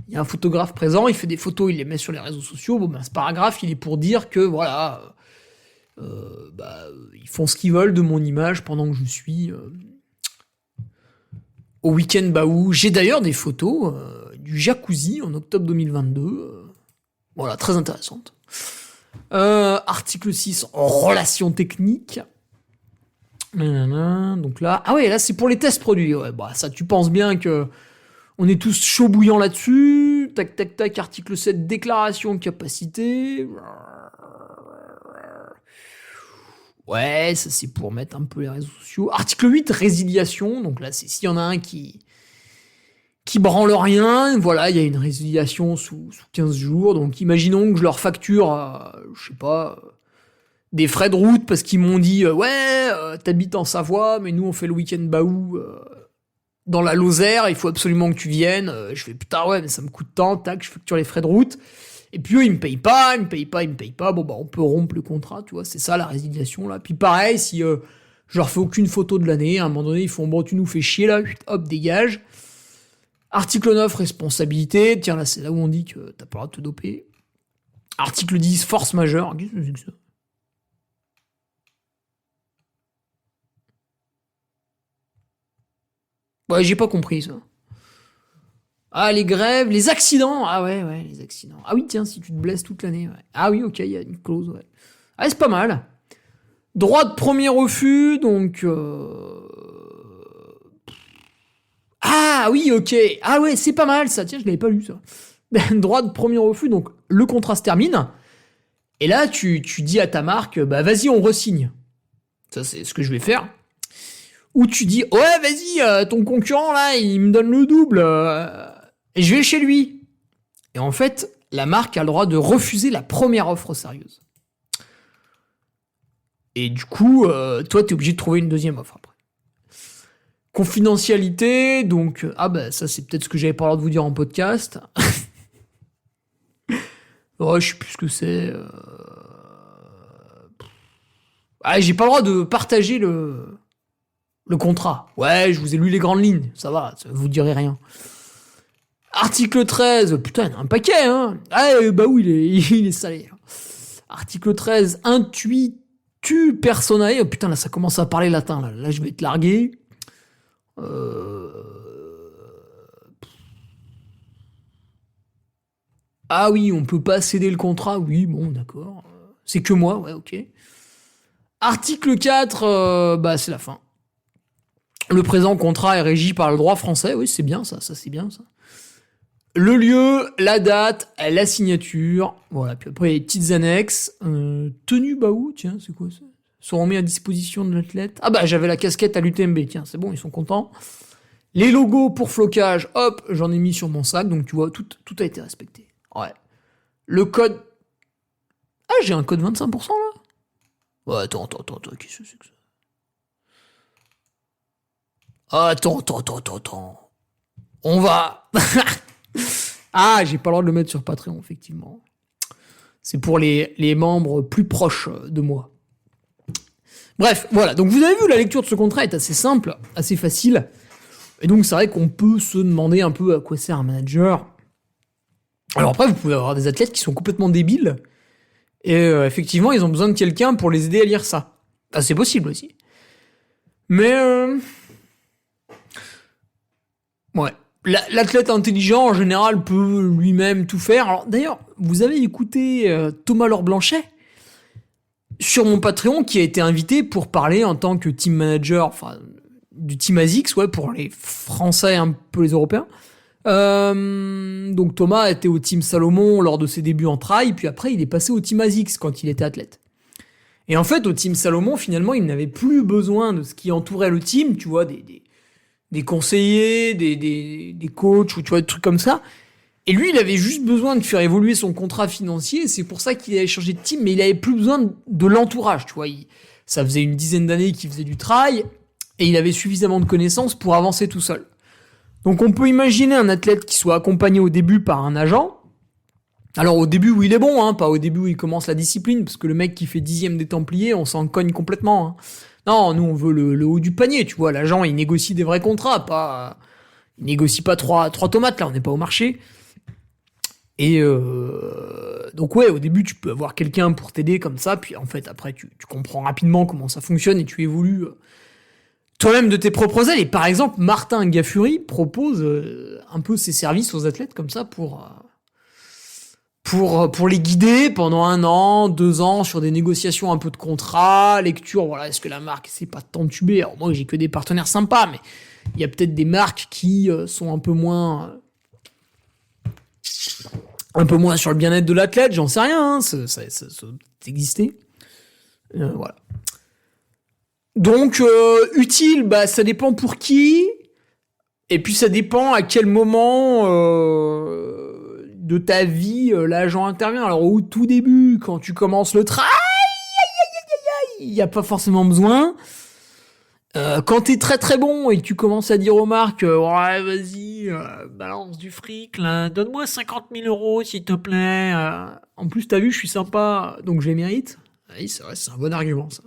Il y a un photographe présent, il fait des photos, il les met sur les réseaux sociaux. Bon, ben, ce paragraphe, il est pour dire que, voilà, ils font ce qu'ils veulent de mon image pendant que je suis au week-end Baou. J'ai d'ailleurs des photos du jacuzzi en octobre 2022. Voilà, très intéressante. Article 6, relations techniques. Donc là, ah ouais, là c'est pour les tests produits. Ouais, bah ça, tu penses bien que on est tous chaud bouillants là-dessus. Tac, tac, tac. Article 7, déclaration de capacité. Ouais, ça c'est pour mettre un peu les réseaux sociaux. Article 8, résiliation. Donc là, c'est s'il y en a un qui branle rien. Voilà, il y a une résiliation sous 15 jours. Donc imaginons que je leur facture, je sais pas, des frais de route parce qu'ils m'ont dit t'habites en Savoie, mais nous on fait le week-end Baou dans la Lozère, il faut absolument que tu viennes. Je fais putain ouais, mais ça me coûte tant, tac, je facture les frais de route. Et puis eux, ils me payent pas. Bon bah on peut rompre le contrat, tu vois, c'est ça la résiliation là. Puis pareil, si je leur fais aucune photo de l'année, à un moment donné, ils font bon, tu nous fais chier là, hop, dégage. Article 9, responsabilité. Tiens, là, c'est là où on dit que t'as pas le droit de te doper. Article 10, force majeure. Qu'est-ce que c'est que ça ? Ouais, j'ai pas compris ça. Ah, les grèves, les accidents. Ah ouais, les accidents. Ah oui, tiens, si tu te blesses toute l'année. Ouais. Ah oui, ok, il y a une clause, ouais. Ah, c'est pas mal. Droit de premier refus, donc... Ah oui, ok. Ah ouais, c'est pas mal ça. Tiens, je l'avais pas lu ça. Droit de premier refus, donc le contrat se termine. Et là, tu dis à ta marque, bah vas-y, on re-signe. Ça, c'est ce que je vais faire. Ou tu dis, ouais, vas-y, ton concurrent là, il me donne le double. Et je vais chez lui. Et en fait, la marque a le droit de refuser la première offre sérieuse. Et du coup, toi, t'es obligé de trouver une deuxième offre après. Confidentialité, donc... Ah bah ça, c'est peut-être ce que j'avais pas l'air de vous dire en podcast. Oh, je sais plus ce que c'est. Ah, j'ai pas le droit de partager le contrat. Ouais, je vous ai lu les grandes lignes, ça va, ça vous dirait rien. Article 13, putain, il y en a un paquet, hein. Ah, bah oui, il est salé. Article 13, intuitu personae. Oh, putain, là, ça commence à parler latin, là. Là, je vais te larguer. Ah oui, on peut pas céder le contrat. Oui, bon, d'accord. C'est que moi, ouais, ok. Article 4, bah, c'est la fin. Le présent contrat est régi par le droit français. Oui, c'est bien ça c'est bien ça. Le lieu, la date, la signature. Voilà, puis après, les petites annexes. Tenue Baou, tiens, c'est quoi ça ? Seront mis à disposition de l'athlète. Ah bah, j'avais la casquette à l'UTMB, tiens, c'est bon, ils sont contents. Les logos pour flocage, hop, j'en ai mis sur mon sac, donc tu vois, tout a été respecté. Ouais. Le code... Ah, j'ai un code 25% là ? Ouais, attends, qu'est-ce que c'est que ça ? Attends. On va... Ah, j'ai pas le droit de le mettre sur Patreon, effectivement. C'est pour les membres plus proches de moi. Bref, voilà. Donc vous avez vu, la lecture de ce contrat est assez simple, assez facile. Et donc c'est vrai qu'on peut se demander un peu à quoi sert un manager. Alors après, vous pouvez avoir des athlètes qui sont complètement débiles. Et effectivement, ils ont besoin de quelqu'un pour les aider à lire ça. Ah, c'est possible aussi. Mais... Ouais. L'athlète intelligent, en général, peut lui-même tout faire. Alors, d'ailleurs, vous avez écouté Thomas Laure-Blanchet sur mon Patreon, qui a été invité pour parler en tant que team manager, enfin, du team ASICS, ouais, pour les Français et un peu les Européens. Donc Thomas était au team Salomon lors de ses débuts en trail, puis après, il est passé au team ASICS quand il était athlète. Et en fait, au team Salomon, finalement, il n'avait plus besoin de ce qui entourait le team, tu vois, des conseillers, des coachs, ou tu vois, des trucs comme ça. Et lui, il avait juste besoin de faire évoluer son contrat financier, c'est pour ça qu'il avait changé de team, mais il avait plus besoin de l'entourage, tu vois. Ça faisait une dizaine d'années qu'il faisait du trail, et il avait suffisamment de connaissances pour avancer tout seul. Donc on peut imaginer un athlète qui soit accompagné au début par un agent. Alors au début où il est bon, hein, pas au début où il commence la discipline, parce que le mec qui fait 10e des Templiers, on s'en cogne complètement, hein. Non, nous on veut le haut du panier, tu vois, l'agent il négocie des vrais contrats, il négocie pas trois tomates, là on n'est pas au marché. Et donc ouais, au début tu peux avoir quelqu'un pour t'aider comme ça, puis en fait après tu comprends rapidement comment ça fonctionne et tu évolues toi-même de tes propres ailes. Et par exemple, Martin Gaffuri propose un peu ses services aux athlètes comme ça pour les guider pendant 1 an, 2 ans sur des négociations un peu de contrat, lecture, voilà, est-ce que la marque c'est pas de t'entuber. Alors moi j'ai que des partenaires sympas, mais il y a peut-être des marques qui sont un peu moins sur le bien-être de l'athlète, j'en sais rien, hein, ça existait. Voilà. Donc, utile, bah, ça dépend pour qui, et puis ça dépend à quel moment de ta vie l'agent intervient. Alors, au tout début, quand tu commences le travail, il n'y a pas forcément besoin. Quand t'es très très bon et que tu commences à dire aux marques ouais vas-y balance du fric là, donne-moi 50 000 euros s'il te plaît, en plus t'as vu je suis sympa donc je les mérite, oui c'est vrai c'est un bon argument ça.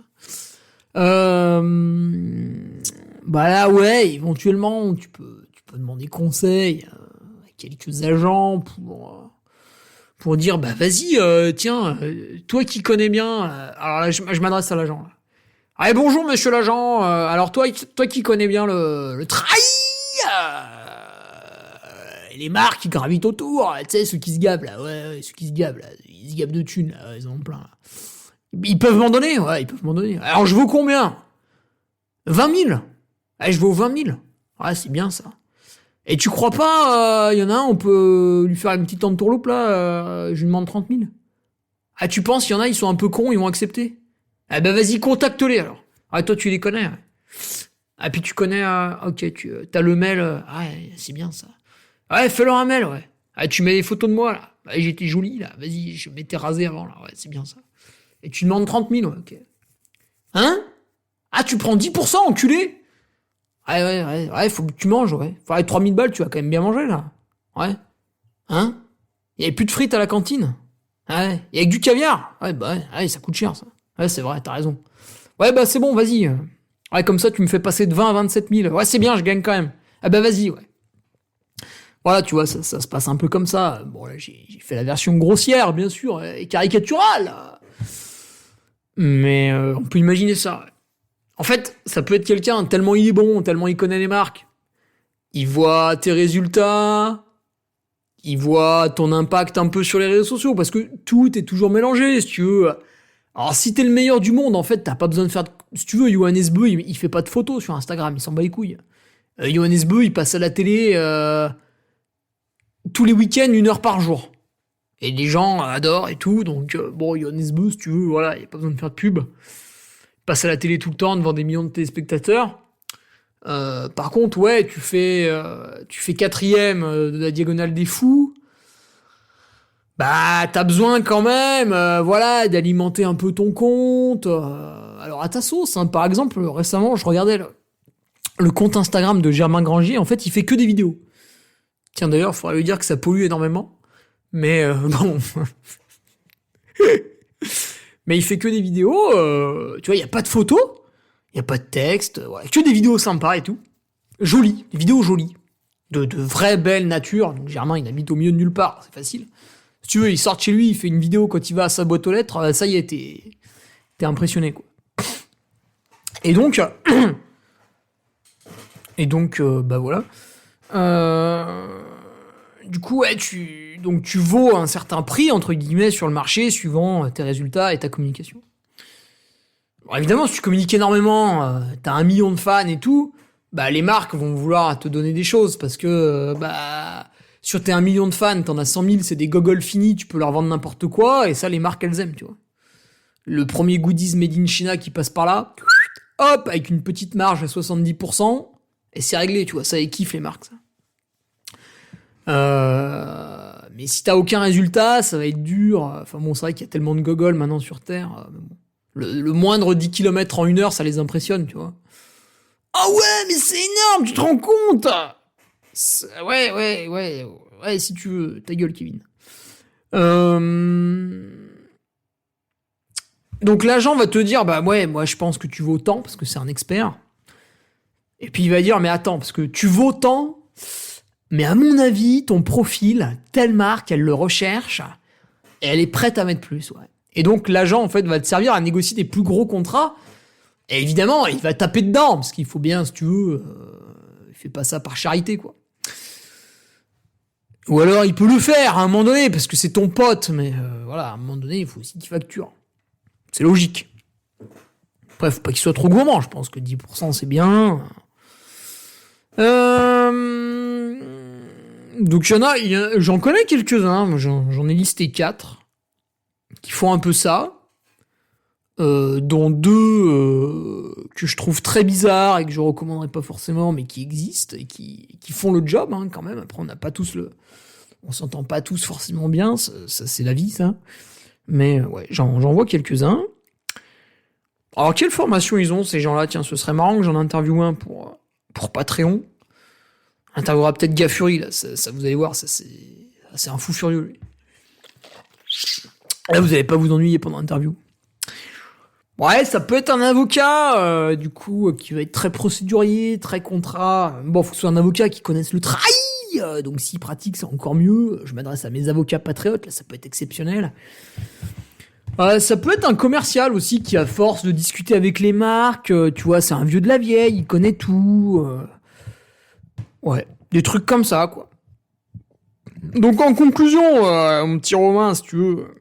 Bah là ouais éventuellement tu peux demander conseil à quelques agents pour dire bah vas-y tiens toi qui connais bien alors là je m'adresse à l'agent là. Allez, bonjour monsieur l'agent, alors toi qui connais bien le travail et les marques qui gravitent autour, tu sais ceux qui se gavent là, ouais ceux qui se gavent là, ils se gavent de thunes là, ils en ont plein là. Ils peuvent m'en donner, ouais ils peuvent m'en donner. Alors je vaux combien 20 000. Allez je vaux 20 000. Ouais c'est bien ça. Et tu crois pas, y en a un on peut lui faire une petite entourloupe là, je lui demande 30 000. Ah tu penses y en a ils sont un peu cons, ils vont accepter? Ah ben vas-y, contacte-les alors. Ah toi tu les connais. Ouais. Ah puis tu connais, ok, t'as le mail. Ouais, c'est bien ça. Ouais, fais-leur un mail, ouais. Ah tu mets des photos de moi là. Ouais, j'étais jolie là. Vas-y, je m'étais rasé avant là. Ouais, c'est bien ça. Et tu demandes 30 000, ouais, ok. Hein? Ah tu prends 10%, enculé? Ouais, faut que tu manges, ouais. Faut aller 3 000 balles, tu vas quand même bien manger là. Ouais. Hein? Il y avait plus de frites à la cantine. Ouais. Et avec du caviar. Ouais, bah ouais, ça coûte cher ça. Ouais, c'est vrai, t'as raison. Ouais, bah c'est bon, vas-y. Ouais, comme ça, tu me fais passer de 20 à 27 000. Ouais, c'est bien, je gagne quand même. Ah bah vas-y, ouais. Voilà, tu vois, ça se passe un peu comme ça. Bon, là, j'ai fait la version grossière, bien sûr, et caricaturale. Mais on peut imaginer ça. En fait, ça peut être quelqu'un, tellement il est bon, tellement il connaît les marques. Il voit tes résultats, il voit ton impact un peu sur les réseaux sociaux, parce que tout est toujours mélangé, si tu veux. Alors, si t'es le meilleur du monde, en fait, t'as pas besoin de faire... Si tu veux, Johannes Beu, il fait pas de photos sur Instagram, il s'en bat les couilles. Johannes Beu, il passe à la télé tous les week-ends, 1 heure par jour. Et les gens adorent et tout, donc bon, Johannes Beu, si tu veux, voilà, il y a pas besoin de faire de pub. Il passe à la télé tout le temps devant des millions de téléspectateurs. Par contre, ouais, tu fais 4ème de la diagonale des fous. Bah, t'as besoin quand même, voilà, d'alimenter un peu ton compte. Alors à ta sauce, hein. Par exemple, récemment, je regardais le compte Instagram de Germain Grangier. En fait, il fait que des vidéos. Tiens, d'ailleurs, il faudrait lui dire que ça pollue énormément. Mais bon, mais il fait que des vidéos. Tu vois, il y a pas de photos, il y a pas de texte, voilà, que des vidéos sympas et tout, jolies, des vidéos jolies, de vraies belles natures. Donc Germain, il habite au milieu de nulle part, c'est facile. Si tu veux, il sort de chez lui, il fait une vidéo quand il va à sa boîte aux lettres, ça y est, t'es impressionné, quoi. Et donc, bah voilà. Du coup, ouais, tu vaux un certain prix, entre guillemets, sur le marché, suivant tes résultats et ta communication. Bon, évidemment, si tu communiques énormément, t'as 1 million de fans et tout, bah les marques vont vouloir te donner des choses, parce que, bah... Sur tes 1 million de fans, t'en as 100 000, c'est des gogoles finis, tu peux leur vendre n'importe quoi, et ça, les marques, elles aiment, tu vois. Le premier goodies made in China qui passe par là, hop, avec une petite marge à 70%, et c'est réglé, tu vois, ça, ils kiffent les marques, ça. Mais si t'as aucun résultat, ça va être dur. Enfin bon, c'est vrai qu'il y a tellement de gogoles maintenant sur Terre. Mais bon. Le moindre 10 km en 1 heure, ça les impressionne, tu vois. Ah ouais, mais c'est énorme, tu te rends compte? Ouais, si tu veux, ta gueule, Kevin. Donc l'agent va te dire, bah ouais, moi je pense que tu vaux tant, parce que c'est un expert. Et puis il va dire, mais attends, parce que tu vaux tant, Mais à mon avis, ton profil, telle marque, elle le recherche, et elle est prête à mettre plus, ouais. Et donc, l'agent, en fait, va te servir à négocier des plus gros contrats. Et évidemment, il va taper dedans, parce qu'il faut bien, si tu veux, il fait pas ça par charité, quoi. Ou alors, il peut le faire à un moment donné, parce que c'est ton pote, mais voilà, à un moment donné, il faut aussi qu'il facture. C'est logique. Après, faut pas qu'il soit trop gourmand, je pense que 10% c'est bien. Donc, j'en connais quelques-uns, moi, j'en ai listé 4, qui font un peu ça. Dont 2 que je trouve très bizarres et que je recommanderais pas forcément, mais qui existent et qui font le job, hein, quand même. Après, on s'entend pas tous forcément bien, ça c'est la vie, ça. Mais ouais, j'en vois quelques-uns. Alors, quelle formation ils ont, ces gens-là? Tiens, ce serait marrant que j'en interviewe un pour Patreon. Interviewera peut-être Gafuri, là, ça vous allez voir, c'est un fou furieux, lui. Là, vous allez pas vous ennuyer pendant l'interview. Ouais, ça peut être un avocat, du coup, qui va être très procédurier, très contrat. Bon, faut que ce soit un avocat qui connaisse le travail, donc s'il pratique, c'est encore mieux. Je m'adresse à mes avocats patriotes, là, ça peut être exceptionnel. Ça peut être un commercial aussi qui, à force de discuter avec les marques, tu vois, c'est un vieux de la vieille, il connaît tout. Ouais, des trucs comme ça, quoi. Donc, en conclusion, mon petit Romain, si tu veux...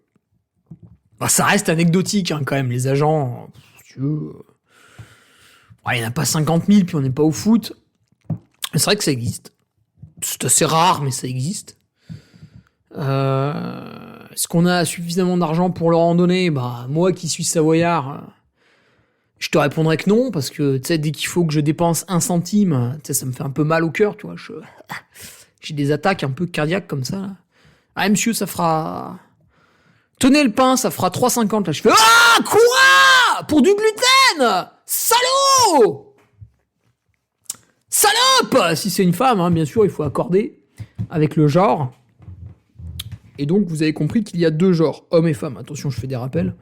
Bah, ça reste anecdotique, hein, quand même, les agents, si tu veux. Ouais, il n'y en a pas 50 000, puis on n'est pas au foot. Mais c'est vrai que ça existe. C'est assez rare, mais ça existe. Est-ce qu'on a suffisamment d'argent pour leur en donner? Bah, moi qui suis savoyard, je te répondrais que non, parce que, tu sais, dès qu'il faut que je dépense 1 centime, tu sais, ça me fait un peu mal au cœur, tu vois. J'ai des attaques un peu cardiaques comme ça, là. Ah, monsieur, ça fera... Tenez le pain, ça fera 3,50 là. Je fais ah quoi? Pour du gluten? Salaud! Salope! Si c'est une femme, hein, bien sûr, il faut accorder avec le genre. Et donc, vous avez compris qu'il y a 2 genres, hommes et femmes. Attention, je fais des rappels.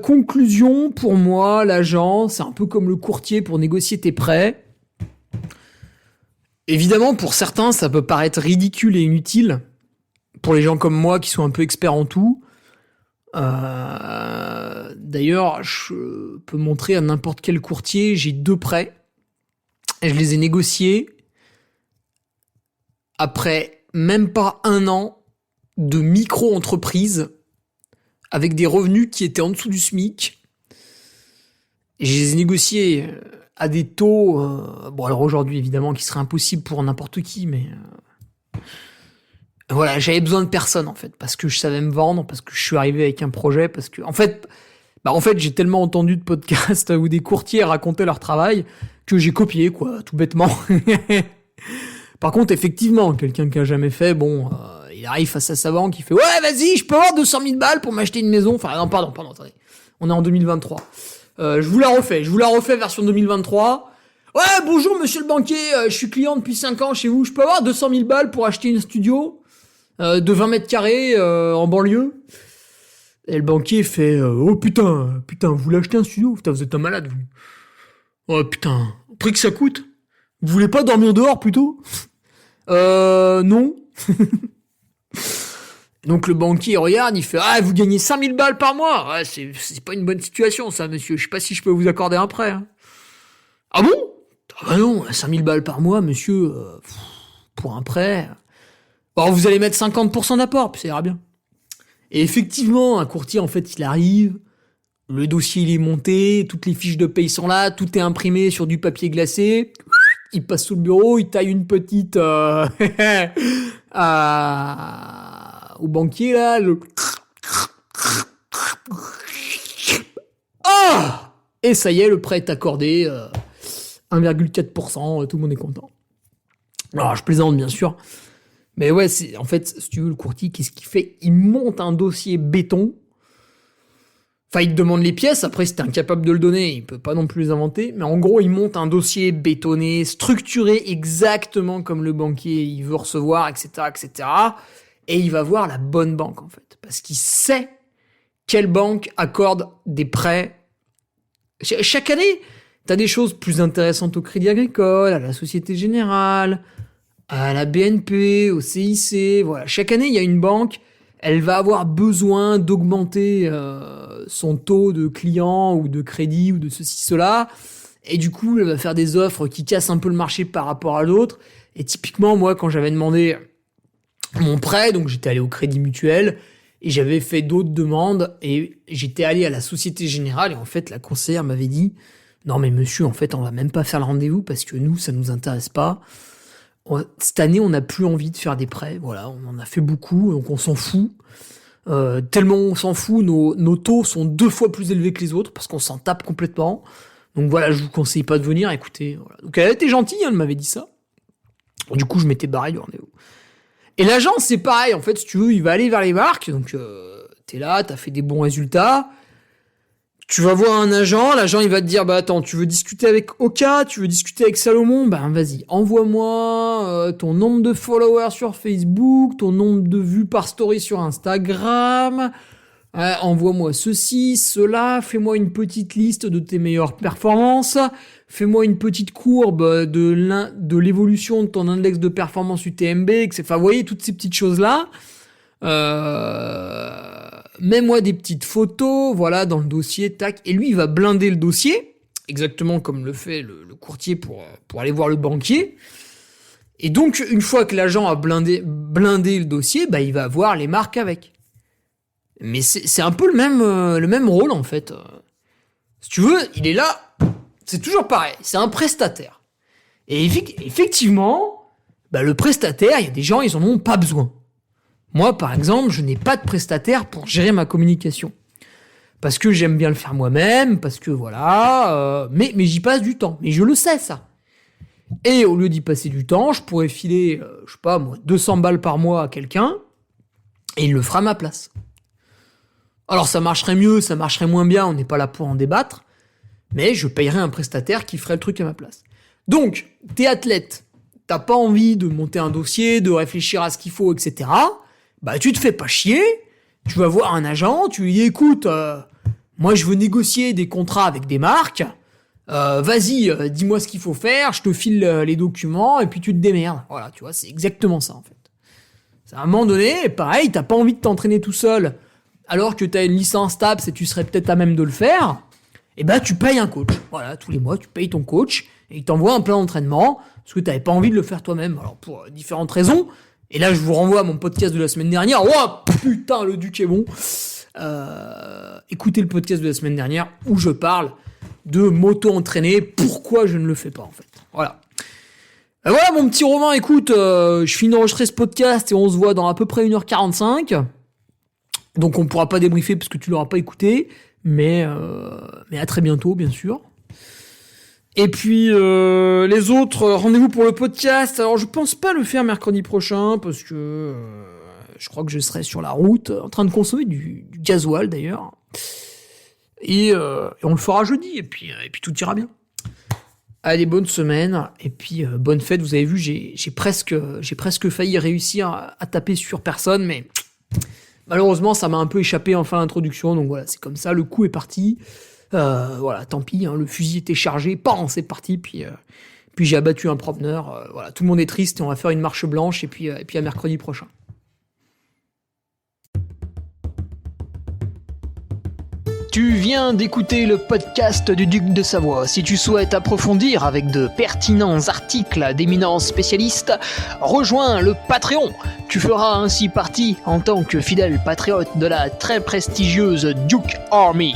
Conclusion, pour moi, l'agent, c'est un peu comme le courtier pour négocier tes prêts. Évidemment, pour certains, ça peut paraître ridicule et inutile. Pour les gens comme moi qui sont un peu experts en tout. D'ailleurs, je peux montrer à n'importe quel courtier, j'ai 2 prêts. Et je les ai négociés après même pas 1 an de micro-entreprise avec des revenus qui étaient en dessous du SMIC. Et je les ai négociés à des taux... bon, alors aujourd'hui, évidemment, qui seraient impossibles pour n'importe qui, mais... Voilà, j'avais besoin de personne, en fait, parce que je savais me vendre, parce que je suis arrivé avec un projet, parce que, en fait, j'ai tellement entendu de podcasts où des courtiers racontaient leur travail que j'ai copié, quoi, tout bêtement. Par contre, effectivement, quelqu'un qui a jamais fait, bon, il arrive face à sa banque, il fait, ouais, vas-y, je peux avoir 200 000 balles pour m'acheter une maison. Enfin, non, pardon, attendez. On est en 2023. Je vous la refais version 2023. Ouais, bonjour, monsieur le banquier, je suis client depuis 5 ans chez vous, je peux avoir 200 000 balles pour acheter une studio de 20 mètres carrés en banlieue. Et le banquier fait oh putain, vous voulez acheter un studio? Putain, vous êtes un malade, vous. Oh putain, au prix que ça coûte. Vous voulez pas dormir dehors plutôt? Non. Donc le banquier regarde, il fait ah, vous gagnez 5000 balles par mois. Ouais, c'est pas une bonne situation ça, monsieur. Je sais pas si je peux vous accorder un prêt. Hein. Ah bon? Ah bah non, 5000 balles par mois, monsieur, pour un prêt. Alors vous allez mettre 50% d'apport, puis ça ira bien. Et effectivement, un courtier, en fait, il arrive, le dossier il est monté, toutes les fiches de paye sont là, tout est imprimé sur du papier glacé, il passe sous le bureau, il taille une petite au banquier, là, Ah! Et ça y est, le prêt est accordé, 1,4%, tout le monde est content. Alors, je plaisante, bien sûr. Mais ouais, en fait, si tu veux, le courtier, qu'est-ce qu'il fait? Il monte un dossier béton. Enfin, il te demande les pièces. Après, si t'es incapable de le donner, il peut pas non plus les inventer. Mais en gros, il monte un dossier bétonné, structuré exactement comme le banquier il veut recevoir, etc., etc. Et il va voir la bonne banque, en fait. Parce qu'il sait quelle banque accorde des prêts. Chaque année, t'as des choses plus intéressantes au Crédit Agricole, à la Société Générale, à la BNP, au CIC, voilà. Chaque année, il y a une banque, elle va avoir besoin d'augmenter son taux de clients ou de crédit ou de ceci, cela. Et du coup, elle va faire des offres qui cassent un peu le marché par rapport à d'autres. Et typiquement, moi, quand j'avais demandé mon prêt, donc j'étais allé au Crédit Mutuel, et j'avais fait d'autres demandes, et j'étais allé à la Société Générale, et en fait, la conseillère m'avait dit « Non mais monsieur, en fait, on va même pas faire le rendez-vous, parce que nous, ça nous intéresse pas. Cette année, on n'a plus envie de faire des prêts, voilà, on en a fait beaucoup, donc on s'en fout. Tellement on s'en fout, nos taux sont 2 fois plus élevés que les autres, parce qu'on s'en tape complètement. Donc voilà, je vous conseille pas de venir, écoutez. » Voilà. Donc elle était gentille, elle m'avait dit ça. Du coup, je m'étais barré du rendez-vous. Et l'agent, c'est pareil, en fait, si tu veux, il va aller vers les marques, donc t'es là, t'as fait des bons résultats, tu vas voir un agent, l'agent il va te dire, bah attends, tu veux discuter avec Oka, tu veux discuter avec Salomon, bah vas-y, envoie-moi ton nombre de followers sur Facebook, ton nombre de vues par story sur Instagram, envoie-moi ceci, cela, fais-moi une petite liste de tes meilleures performances, fais-moi une petite courbe de l'évolution de ton index de performance UTMB, etc. Enfin, vous voyez, toutes ces petites choses-là. Mets-moi des petites photos, voilà, dans le dossier, tac. Et lui, il va blinder le dossier, exactement comme le fait le courtier pour aller voir le banquier. Et donc, une fois que l'agent a blindé le dossier, bah, il va voir les marques avec. Mais c'est un peu le même rôle, en fait. Si tu veux, il est là, c'est toujours pareil, c'est un prestataire. Et effectivement, bah, le prestataire, il y a des gens, ils en ont pas besoin. Moi, par exemple, je n'ai pas de prestataire pour gérer ma communication. Parce que j'aime bien le faire moi-même, parce que voilà, mais j'y passe du temps. Mais je le sais, ça. Et au lieu d'y passer du temps, je pourrais filer, je sais pas moi, 200 balles par mois à quelqu'un, et il le fera à ma place. Alors ça marcherait mieux, ça marcherait moins bien, on n'est pas là pour en débattre, mais je payerais un prestataire qui ferait le truc à ma place. Donc, t'es athlète, t'as pas envie de monter un dossier, de réfléchir à ce qu'il faut, etc. Bah tu te fais pas chier, tu vas voir un agent, tu lui dis écoute, moi je veux négocier des contrats avec des marques, vas-y, dis-moi ce qu'il faut faire, je te file les documents et puis tu te démerdes. Voilà, tu vois, c'est exactement ça en fait. À un moment donné, pareil, t'as pas envie de t'entraîner tout seul, alors que t'as une licence TAPS et tu serais peut-être à même de le faire, et bah tu payes un coach. Voilà, tous les mois, tu payes ton coach, et il t'envoie un plan d'entraînement, parce que t'avais pas envie de le faire toi-même, alors pour différentes raisons. Et là, je vous renvoie à mon podcast de la semaine dernière. Oh putain, le duc est bon. Écoutez le podcast de la semaine dernière, où je parle de m'auto-entraîner, pourquoi je ne le fais pas, en fait. Voilà. Voilà, mon petit Romain, écoute, je finis d'enregistrer ce podcast, et on se voit dans à peu près 1h45. Donc on pourra pas débriefer parce que tu l'auras pas écouté, mais à très bientôt bien sûr. Et puis les autres, rendez-vous pour le podcast. Alors je pense pas le faire mercredi prochain parce que je crois que je serai sur la route en train de consommer du gasoil d'ailleurs. Et on le fera jeudi et puis tout ira bien. Allez, bonne semaine et puis bonne fête. Vous avez vu, j'ai presque failli réussir à taper sur personne, mais malheureusement, ça m'a un peu échappé en fin d'introduction, donc voilà, c'est comme ça, le coup est parti. Voilà, tant pis, hein, le fusil était chargé, bam, c'est parti, puis j'ai abattu un promeneur. Voilà, tout le monde est triste et on va faire une marche blanche et puis à mercredi prochain. Tu viens d'écouter le podcast du Duc de Savoie. Si tu souhaites approfondir avec de pertinents articles d'éminents spécialistes, rejoins le Patreon. Tu feras ainsi partie, en tant que fidèle patriote, de la très prestigieuse Duke Army.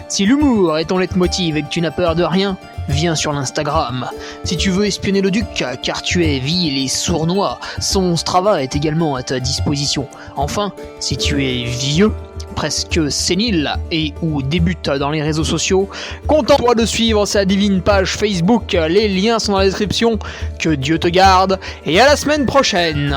Si l'humour est ton leitmotiv et que tu n'as peur de rien, viens sur l'Instagram. Si tu veux espionner le Duc, car tu es vil et sournois, son Strava est également à ta disposition. Enfin, si tu es vieux, presque sénile et ou débute dans les réseaux sociaux, contente-toi de suivre sa divine page Facebook, les liens sont dans la description. Que Dieu te garde et à la semaine prochaine.